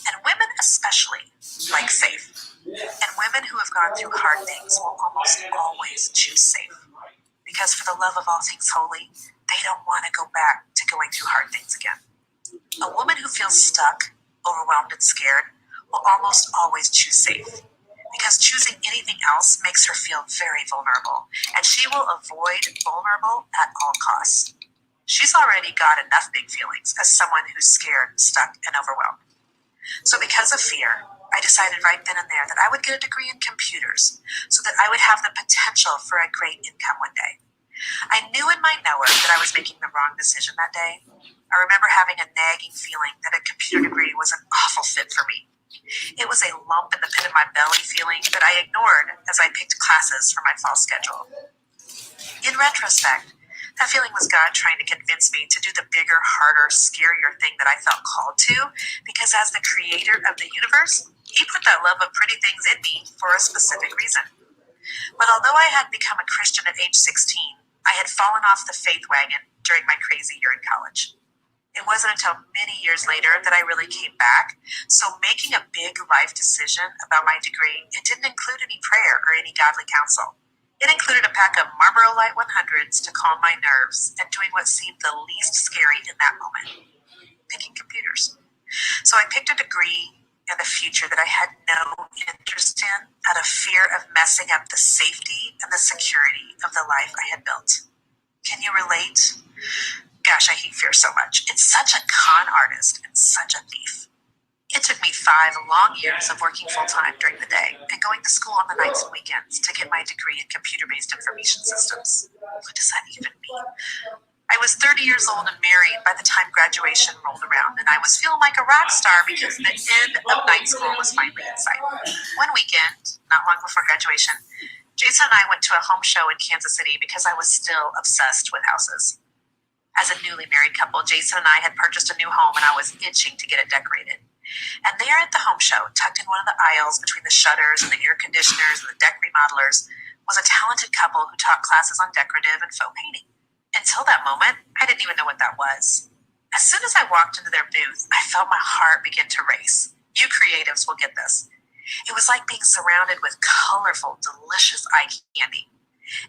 And women especially like safe. And women who have gone through hard things will almost always choose safe. Because for the love of all things holy, they don't want to go back to going through hard things again. A woman who feels stuck, overwhelmed, and scared will almost always choose safe. Because choosing anything else makes her feel very vulnerable, and she will avoid vulnerable at all costs. She's already got enough big feelings as someone who's scared, stuck, and overwhelmed. So because of fear, I decided right then and there that I would get a degree in computers so that I would have the potential for a great income one day. I knew in my knower that I was making the wrong decision that day. I remember having a nagging feeling that a computer degree was an awful fit for me. It was a lump in the pit of my belly feeling that I ignored as I picked classes for my fall schedule. In retrospect, that feeling was God trying to convince me to do the bigger, harder, scarier thing that I felt called to, because as the creator of the universe, He put that love of pretty things in me for a specific reason. But although I had become a Christian at age 16, I had fallen off the faith wagon during my crazy year in college. It wasn't until many years later that I really came back, so making a big life decision about my degree, it didn't include any prayer or any godly counsel. It included a pack of Marlboro Light 100s to calm my nerves and doing what seemed the least scary in that moment, picking computers. So I picked a degree in the future that I had no interest in out of fear of messing up the safety and the security of the life I had built. Can you relate? Gosh, I hate fear so much. It's such a con artist and such a thief. It took me 5 long years of working full-time during the day and going to school on the nights and weekends to get my degree in computer-based information systems. What does that even mean? I was 30 years old and married by the time graduation rolled around, and I was feeling like a rock star because the end of night school was finally in sight. One weekend, not long before graduation, Jason and I went to a home show in Kansas City because I was still obsessed with houses. As a newly married couple, Jason and I had purchased a new home, and I was itching to get it decorated. And there at the home show, tucked in one of the aisles between the shutters and the air conditioners and the deck remodelers, was a talented couple who taught classes on decorative and faux painting. Until that moment, I didn't even know what that was. As soon as I walked into their booth, I felt my heart begin to race. You creatives will get this. It was like being surrounded with colorful, delicious eye candy.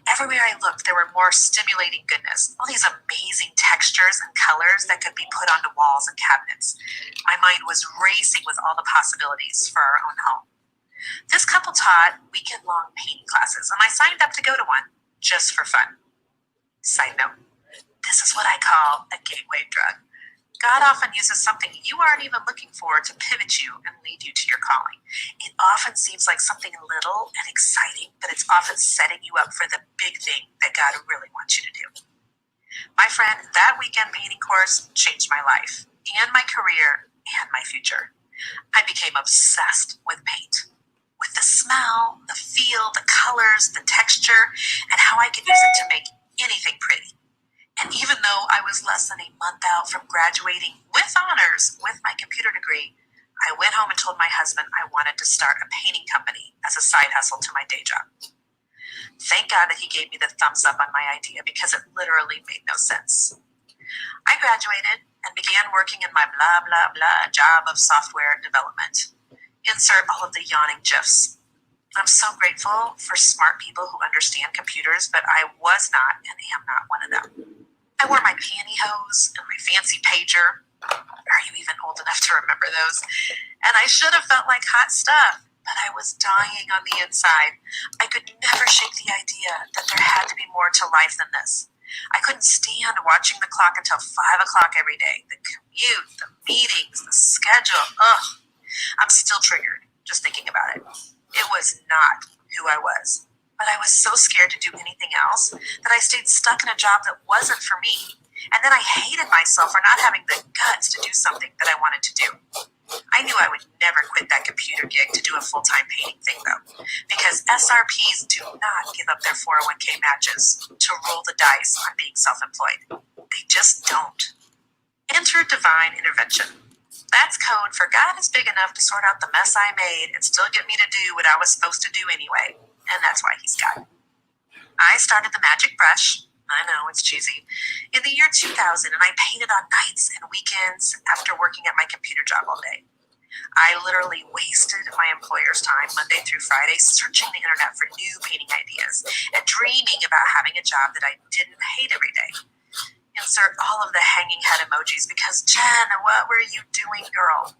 Everywhere I looked, there were more stimulating goodness, all these amazing textures and colors that could be put onto walls and cabinets. My mind was racing with all the possibilities for our own home. This couple taught weekend-long painting classes, and I signed up to go to one just for fun. Side note, this is what I call a gateway drug. God often uses something you aren't even looking for to pivot you and lead you to your calling. It often seems like something little and exciting, but it's often setting you up for the big thing that God really wants you to do. My friend, that weekend painting course changed my life and my career and my future. I became obsessed with paint, with the smell, the feel, the colors, the texture, and how I could use it to make anything pretty. And even though I was less than a month out from graduating with honors with my computer degree, I went home and told my husband I wanted to start a painting company as a side hustle to my day job. Thank God that he gave me the thumbs up on my idea because it literally made no sense. I graduated and began working in my blah, blah, blah job of software development. Insert all of the yawning gifs. I'm so grateful for smart people who understand computers, but I was not and am not one of them. I wore my pantyhose and my fancy pager. Are you even old enough to remember those? And I should have felt like hot stuff, but I was dying on the inside. I could never shake the idea that there had to be more to life than this. I couldn't stand watching the clock until 5 o'clock every day. The commute, the meetings, the schedule. Ugh. I'm still triggered just thinking about it. It was not who I was. But I was so scared to do anything else that I stayed stuck in a job that wasn't for me. And then I hated myself for not having the guts to do something that I wanted to do. I knew I would never quit that computer gig to do a full-time painting thing, though, because SRPs do not give up their 401k matches to roll the dice on being self-employed. They just don't. Enter divine intervention. That's code for God is big enough to sort out the mess I made and still get me to do what I was supposed to do anyway. And that's why he's God. I started the magic brush. I know, it's cheesy. In the year 2000, and I painted on nights and weekends after working at my computer job all day. I literally wasted my employer's time Monday through Friday searching the internet for new painting ideas and dreaming about having a job that I didn't hate every day. Insert all of the hanging head emojis because, Jen, what were you doing, girl?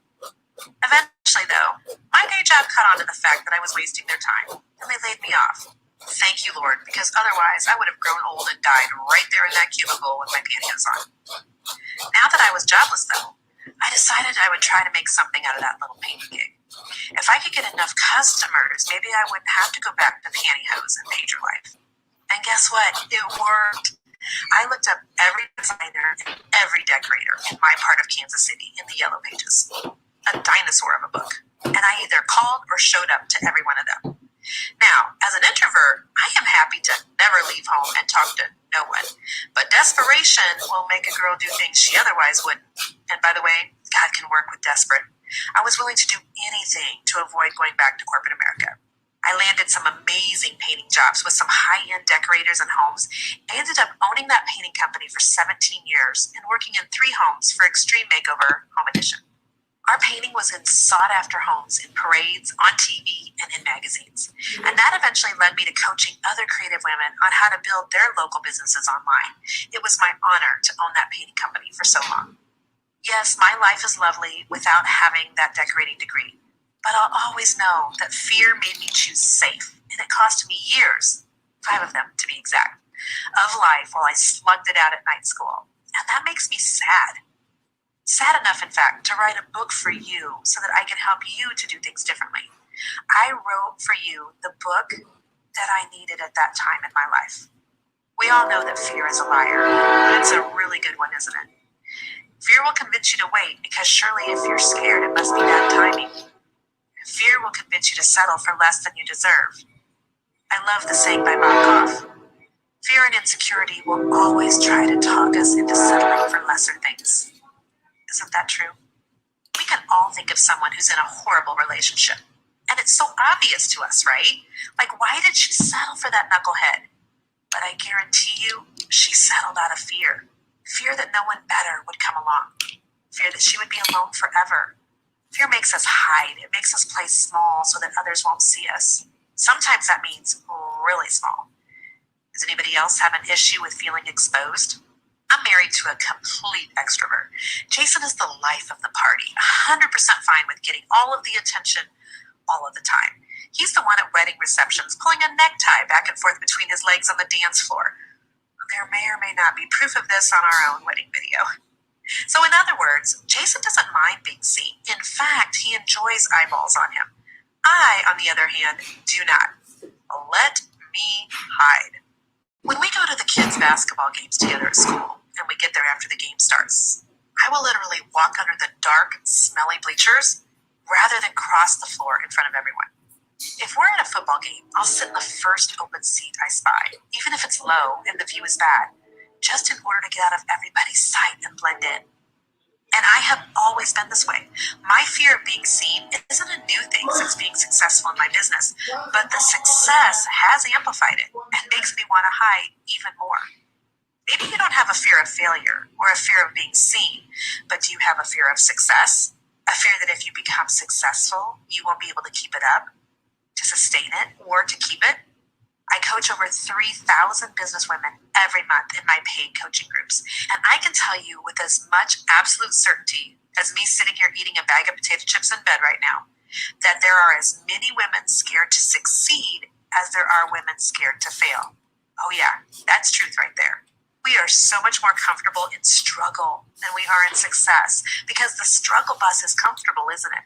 Eventually, though, my day job caught on to the fact that I was wasting their time, and they laid me off. Thank you, Lord, because otherwise I would have grown old and died right there in that cubicle with my pantyhose on. Now that I was jobless, though, I decided I would try to make something out of that little painting gig. If I could get enough customers, maybe I wouldn't have to go back to pantyhose and pager life. And guess what? It worked. I looked up every designer and every decorator in my part of Kansas City in the Yellow Pages. A dinosaur of a book. And I either called or showed up to every one of them. Now, as an introvert, I am happy to never leave home and talk to no one. But desperation will make a girl do things she otherwise wouldn't. And by the way, God can work with desperate. I was willing to do anything to avoid going back to corporate America. I landed some amazing painting jobs with some high-end decorators and homes. I ended up owning that painting company for 17 years and working in 3 homes for Extreme Makeover Home Edition. Our painting was in sought-after homes, in parades, on TV, and in magazines. And that eventually led me to coaching other creative women on how to build their local businesses online. It was my honor to own that painting company for so long. Yes, my life is lovely without having that decorating degree. But I'll always know that fear made me choose safe, and it cost me years, 5 of them to be exact, of life while I slugged it out at night school. And that makes me sad. Sad enough, in fact, to write a book for you so that I can help you to do things differently. I wrote for you the book that I needed at that time in my life. We all know that fear is a liar, but it's a really good one, isn't it? Fear will convince you to wait because surely if you're scared, it must be bad timing. Fear will convince you to settle for less than you deserve. I love the saying by Bob Goff. Fear and insecurity will always try to talk us into settling for lesser things. Isn't that true? We can all think of someone who's in a horrible relationship. And it's so obvious to us, right? Like, why did she settle for that knucklehead? But I guarantee you, she settled out of fear. Fear that no one better would come along. Fear that she would be alone forever. Fear makes us hide. It makes us play small so that others won't see us. Sometimes that means really small. Does anybody else have an issue with feeling exposed? I'm married to a complete extrovert. Jason is the life of the party, 100% fine with getting all of the attention all of the time. He's the one at wedding receptions pulling a necktie back and forth between his legs on the dance floor. There may or may not be proof of this on our own wedding video. So in other words, Jason doesn't mind being seen. In fact, he enjoys eyeballs on him. I, on the other hand, do not. Let me hide. When we go to the kids' basketball games together at school, and we get there after the game starts, I will literally walk under the dark, smelly bleachers rather than cross the floor in front of everyone. If we're at a football game, I'll sit in the first open seat I spy, even if it's low and the view is bad, just in order to get out of everybody's sight and blend in. And I have always been this way. My fear of being seen isn't a new thing since being successful in my business, but the success has amplified it and makes me want to hide even more. Maybe you don't have a fear of failure or a fear of being seen, but do you have a fear of success? A fear that if you become successful, you won't be able to keep it up, to sustain it, or to keep it? I coach over 3,000 businesswomen every month in my paid coaching groups. And I can tell you with as much absolute certainty as me sitting here eating a bag of potato chips in bed right now, that there are as many women scared to succeed as there are women scared to fail. Oh yeah, that's truth right there. We are so much more comfortable in struggle than we are in success because the struggle bus is comfortable, isn't it?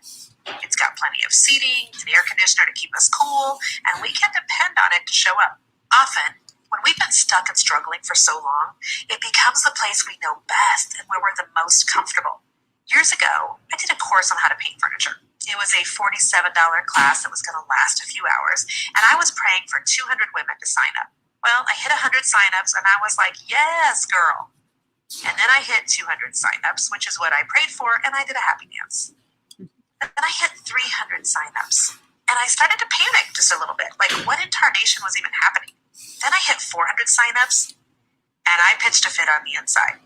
It's got plenty of seating, an air conditioner to keep us cool, and we can depend on it to show up. Often, when we've been stuck and struggling for so long, it becomes the place we know best and where we're the most comfortable. Years ago, I did a course on how to paint furniture. It was a $47 class that was going to last a few hours, and I was praying for 200 women to sign up. Well, I hit 100 signups, and I was like, yes, girl. And then I hit 200 signups, which is what I prayed for, and I did a happy dance. And then I hit 300 signups, and I started to panic just a little bit. Like, what in tarnation was even happening? Then I hit 400 signups, and I pitched a fit on the inside.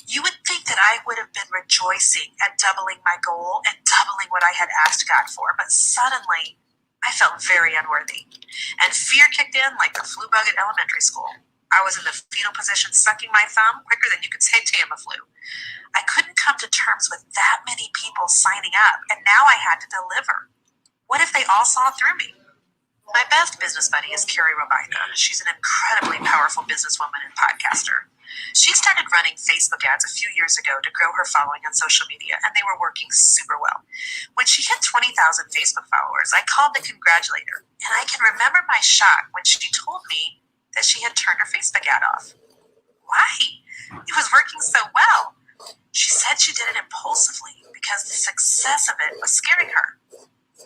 You would think that I would have been rejoicing at doubling my goal and doubling what I had asked God for, but suddenly I felt very unworthy, and fear kicked in like the flu bug at elementary school. I was in the fetal position, sucking my thumb quicker than you could say Tamiflu. I couldn't come to terms with that many people signing up, and now I had to deliver. What if they all saw through me? My best business buddy is Carrie Robina. She's an incredibly powerful businesswoman and podcaster. She started running Facebook ads a few years ago to grow her following on social media, and they were working super well. When she hit 20,000 Facebook followers, I called to congratulate her, and I can remember my shock when she told me that she had turned her Facebook ad off. Why? It was working so well. She said she did it impulsively because the success of it was scaring her.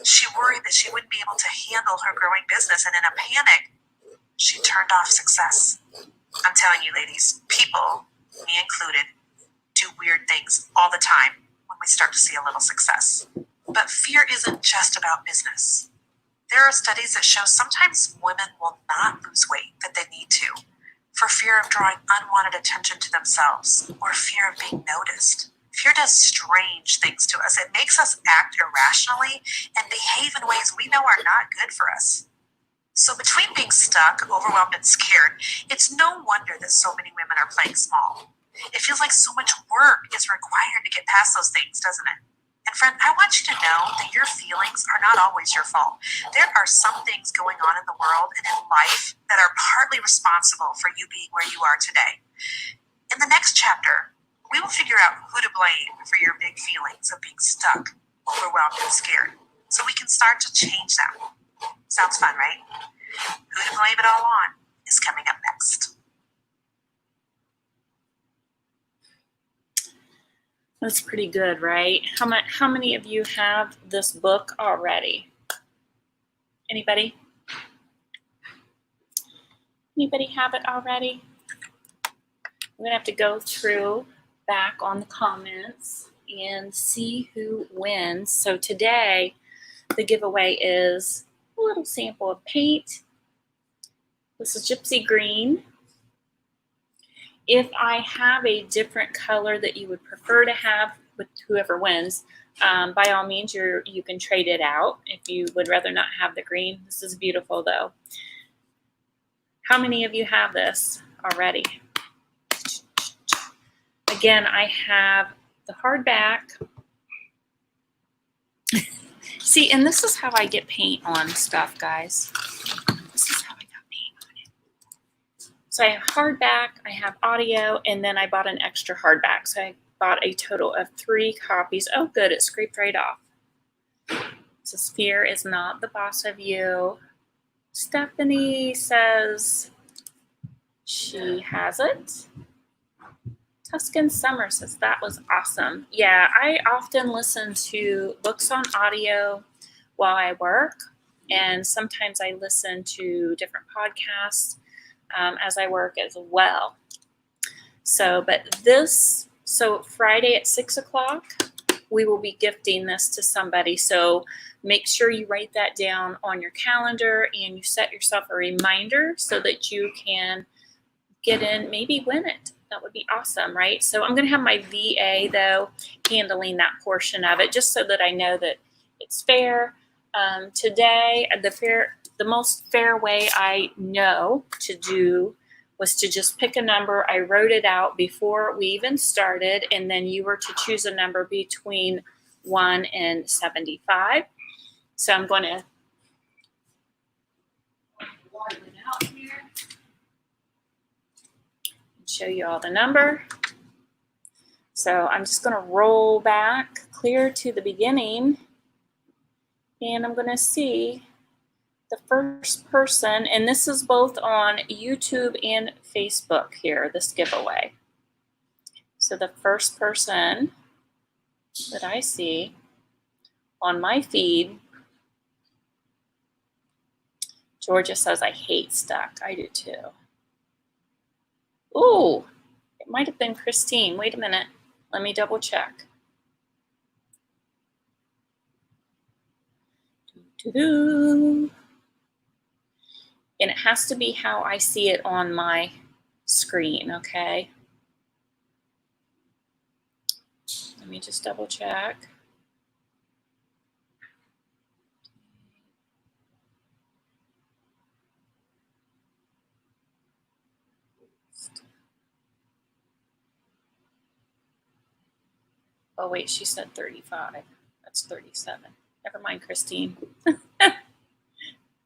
She worried that she wouldn't be able to handle her growing business, and in a panic, she turned off success. I'm telling you, ladies, people, me included, do weird things all the time when we start to see a little success. But fear isn't just about business. There are studies that show sometimes women will not lose weight that they need to for fear of drawing unwanted attention to themselves or fear of being noticed. Fear does strange things to us. It makes us act irrationally and behave in ways we know are not good for us. So between being stuck, overwhelmed, and scared, it's no wonder that so many women are playing small. It feels like so much work is required to get past those things, doesn't it? And friend, I want you to know that your feelings are not always your fault. There are some things going on in the world and in life that are partly responsible for you being where you are today. In the next chapter, we will figure out who to blame for your big feelings of being stuck, overwhelmed, and scared, so we can start to change them. Sounds fun, right? Who to blame it all on is coming up next. That's pretty good, right? How many of you have this book already? Anybody? Anybody have it already? We're gonna have to go through back on the comments and see who wins. So today, the giveaway is a little sample of paint. This is Gypsy Green. If I have a different color that you would prefer to have with whoever wins, by all means, you can trade it out if you would rather not have the green. This is beautiful, though. How many of you have this already? Again, I have the hardback. See, and this is how I get paint on stuff, guys. This is how I got paint on it. So I have hardback, I have audio, and then I bought an extra hardback. So I bought a total of 3 copies. Oh, good, it scraped right off. So Fear is Not the Boss of You. Stephanie says she has it. Tuscan Summer says that was awesome. Yeah, I often listen to books on audio while I work, and sometimes I listen to different podcasts as I work as well. So Friday at 6 o'clock, we will be gifting this to somebody. So make sure you write that down on your calendar and you set yourself a reminder so that you can get in, maybe win it. That would be awesome, right? So I'm going to have my VA, though, handling that portion of it just so that I know that it's fair. Today, the most fair way I know to do was to just pick a number. I wrote it out before we even started, and then you were to choose a number between 1 and 75. So I'm going to water it out here. Show you all the number. So I'm just going to roll back clear to the beginning, and I'm going to see the first person, and this is both on YouTube and Facebook here, this giveaway. So the first person that I see on my feed, Georgia says, I hate stuck. I do too. Ooh, it might have been Christine. Wait a minute. Let me double check. And it has to be how I see it on my screen, okay? Let me just double check. Oh, wait, she said 35. That's 37. Never mind, Christine.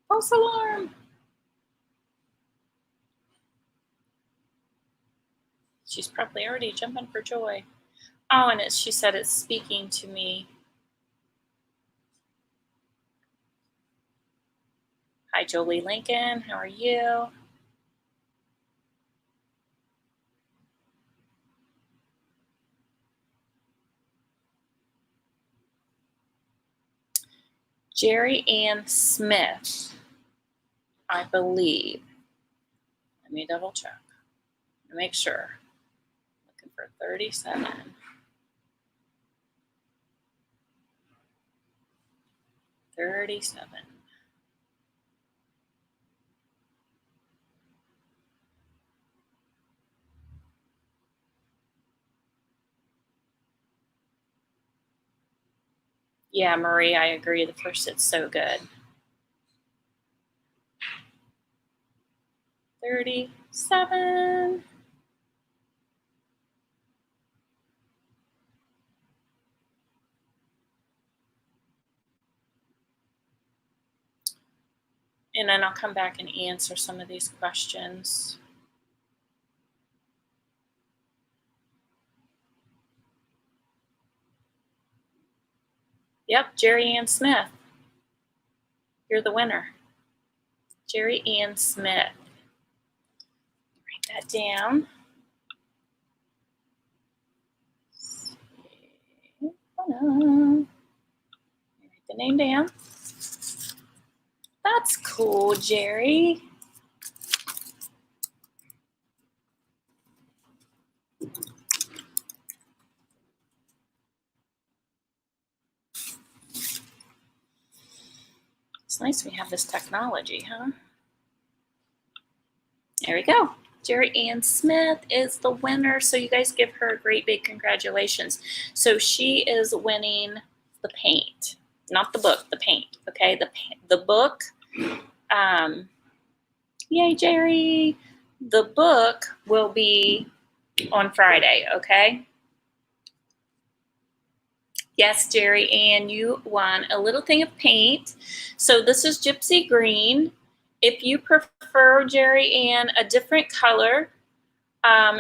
False alarm. She's probably already jumping for joy. Oh, and she said it's speaking to me. Hi, Jolie Lincoln. How are you? Jerry Ann Smith, I believe. Let me double check. Make sure. Looking for 37. 37. Yeah, Marie, I agree. The first hit's so good. 37. And then I'll come back and answer some of these questions. Yep, Jerry Ann Smith. You're the winner. Jerry Ann Smith. Write that down. Write the name down. That's cool, Jerry. It's nice we have this technology, huh? There we go. Jerry Ann Smith is the winner. So you guys give her a great big congratulations. So she is winning the paint, not the book, the paint. Okay, the book. Yay, Jerry. The book will be on Friday, okay? Yes, Jerry Ann, you won a little thing of paint. So this is Gypsy Green. If you prefer, Jerry Ann, a different color, I'm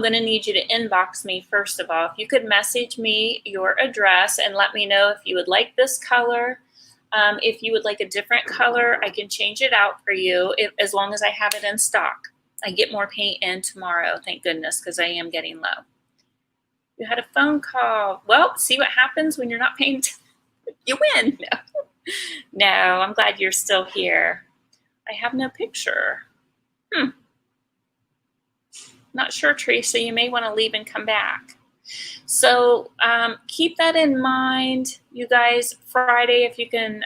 going to need you to inbox me first of all. If you could message me your address and let me know if you would like this color. If you would like a different color, I can change it out for you as long as I have it in stock. I get more paint in tomorrow, thank goodness, because I am getting low. You had a phone call. Well, see what happens when you're not paying you win. No, I'm glad you're still here. I have no picture. Not sure, Teresa. You may want to leave and come back. So keep that in mind, you guys. Friday, if you can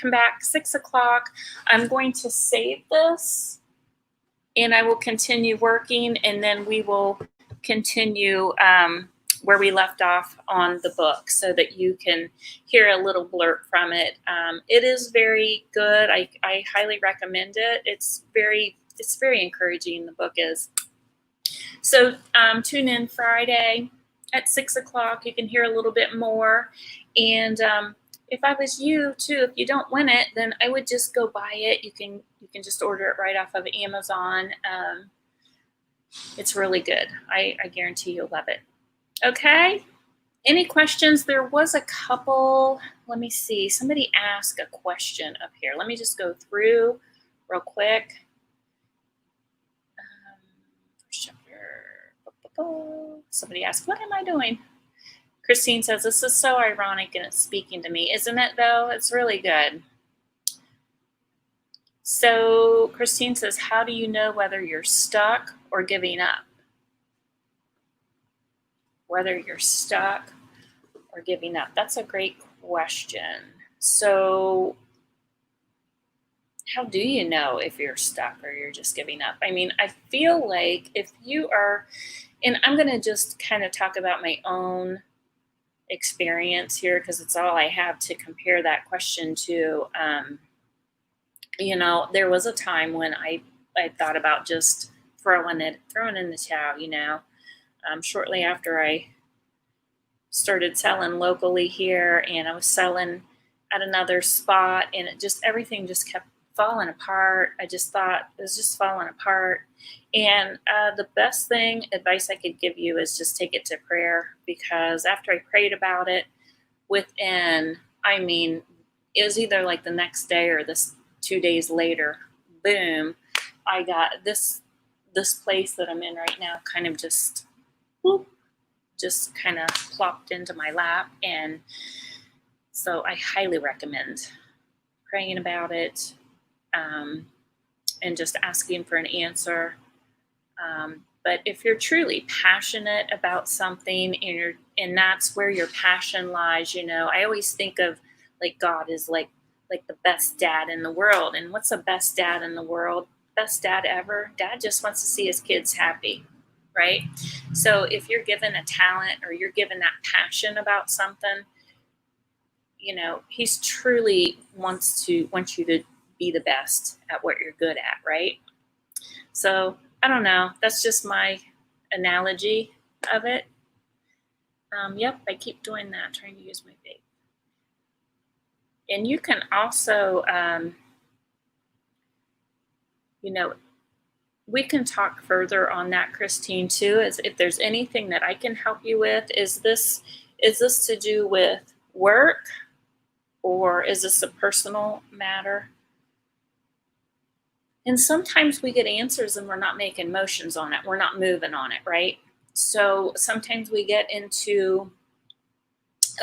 come back 6 o'clock, I'm going to save this and I will continue working, and then we will continue where we left off on the book so that you can hear a little blurb from it. It is very good. I highly recommend it. It's very encouraging, the book is. So tune in Friday at 6 o'clock. You can hear a little bit more. And if I was you too, if you don't win it, then I would just go buy it. You can just order it right off of Amazon. It's really good. I guarantee you'll love it. Okay. Any questions? There was a couple. Let me see. Somebody asked a question up here. Let me just go through real quick. Somebody asked, what am I doing? Christine says, this is so ironic and it's speaking to me. Isn't it though? It's really good. So Christine says, how do you know whether you're stuck or giving up? Whether you're stuck or giving up. That's a great question. So how do you know if you're stuck or you're just giving up? I mean, I feel like if you are, and I'm going to just kind of talk about my own experience here because it's all I have to compare that question to. There was a time when I thought about just throwing in the towel, shortly after I started selling locally here, and I was selling at another spot, and everything just kept falling apart. I just thought it was just falling apart. And the best advice I could give you is just take it to prayer, because after I prayed about it, it was either like the next day or 2 days later, boom, I got this place that I'm in right now kind of just kind of plopped into my lap. And so I highly recommend praying about it and just asking for an answer. But if you're truly passionate about something and that's where your passion lies, I always think of like God is like the best dad in the world. And what's the best dad in the world? Best dad ever? Dad just wants to see his kids happy, right? So if you're given a talent or you're given that passion about something, he's truly wants you to be the best at what you're good at, right? So I don't know. That's just my analogy of it. Yep, I keep doing that, trying to use my vape. And you can also we can talk further on that, Christine, too, as if there's anything that I can help you with. Is this to do with work, or is this a personal matter? And sometimes we get answers and we're not making motions on it. We're not moving on it, right? So sometimes we get into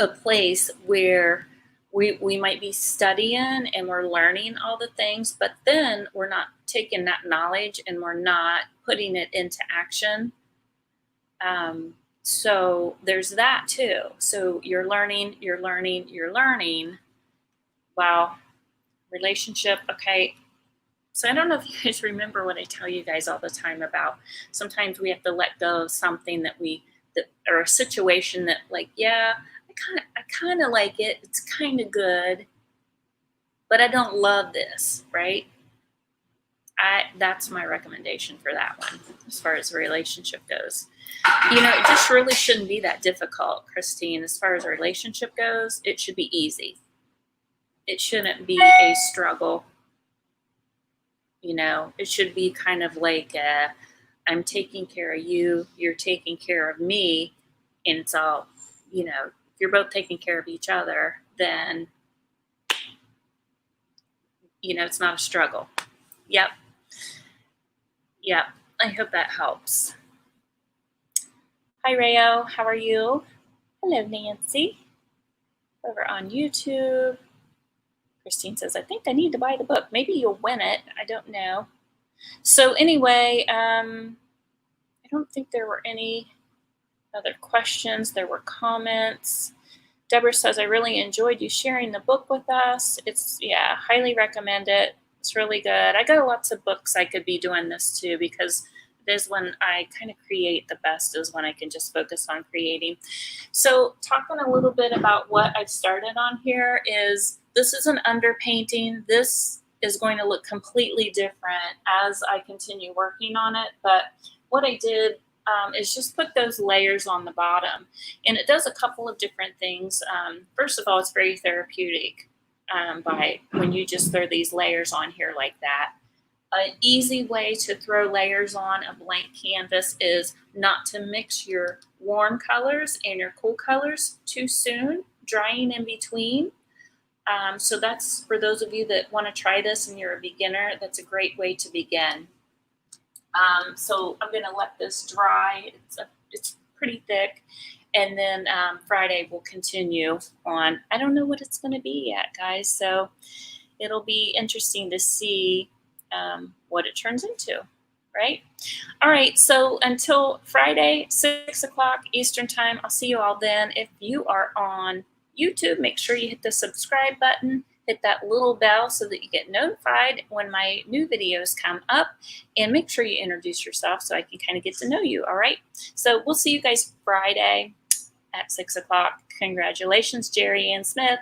a place where we might be studying and we're learning all the things, but then we're not taking that knowledge and we're not putting it into action. So there's that too. So you're learning. Wow. Relationship. Okay. So I don't know if you guys remember what I tell you guys all the time about sometimes we have to let go of something or a situation that, like, yeah, I kind of like it. It's kind of good, but I don't love this, right? That's my recommendation for that one as far as a relationship goes. It just really shouldn't be that difficult, Christine. As far as a relationship goes, it should be easy. It shouldn't be a struggle. It should be kind of like I'm taking care of you, you're taking care of me, and it's all, if you're both taking care of each other, then, it's not a struggle. Yep. I hope that helps. Hi, Rayo. How are you? Hello, Nancy. Over on YouTube. Christine says, I think I need to buy the book. Maybe you'll win it. I don't know. So anyway, I don't think there were any other questions. There were comments. Deborah says, I really enjoyed you sharing the book with us. Highly recommend it. It's really good. I got lots of books I could be doing this too, because it is when I kind of create the best, is when I can just focus on creating. So talking a little bit about what I've started on here is, this is an underpainting. This is going to look completely different as I continue working on it. But what I did is just put those layers on the bottom. And it does a couple of different things. First of all, it's very therapeutic by when you just throw these layers on here like that. An easy way to throw layers on a blank canvas is not to mix your warm colors and your cool colors too soon, drying in between. So that's for those of you that want to try this and you're a beginner, that's a great way to begin. So I'm going to let this dry. It's pretty thick. And then Friday we'll continue on. I don't know what it's going to be yet, guys. So it'll be interesting to see what it turns into, right? All right. So until Friday, 6 o'clock Eastern time, I'll see you all then. If you are on YouTube, make sure you hit the subscribe button, hit that little bell so that you get notified when my new videos come up, and make sure you introduce yourself so I can kind of get to know you. All right. So we'll see you guys Friday at 6 o'clock. Congratulations, Jerry Ann Smith.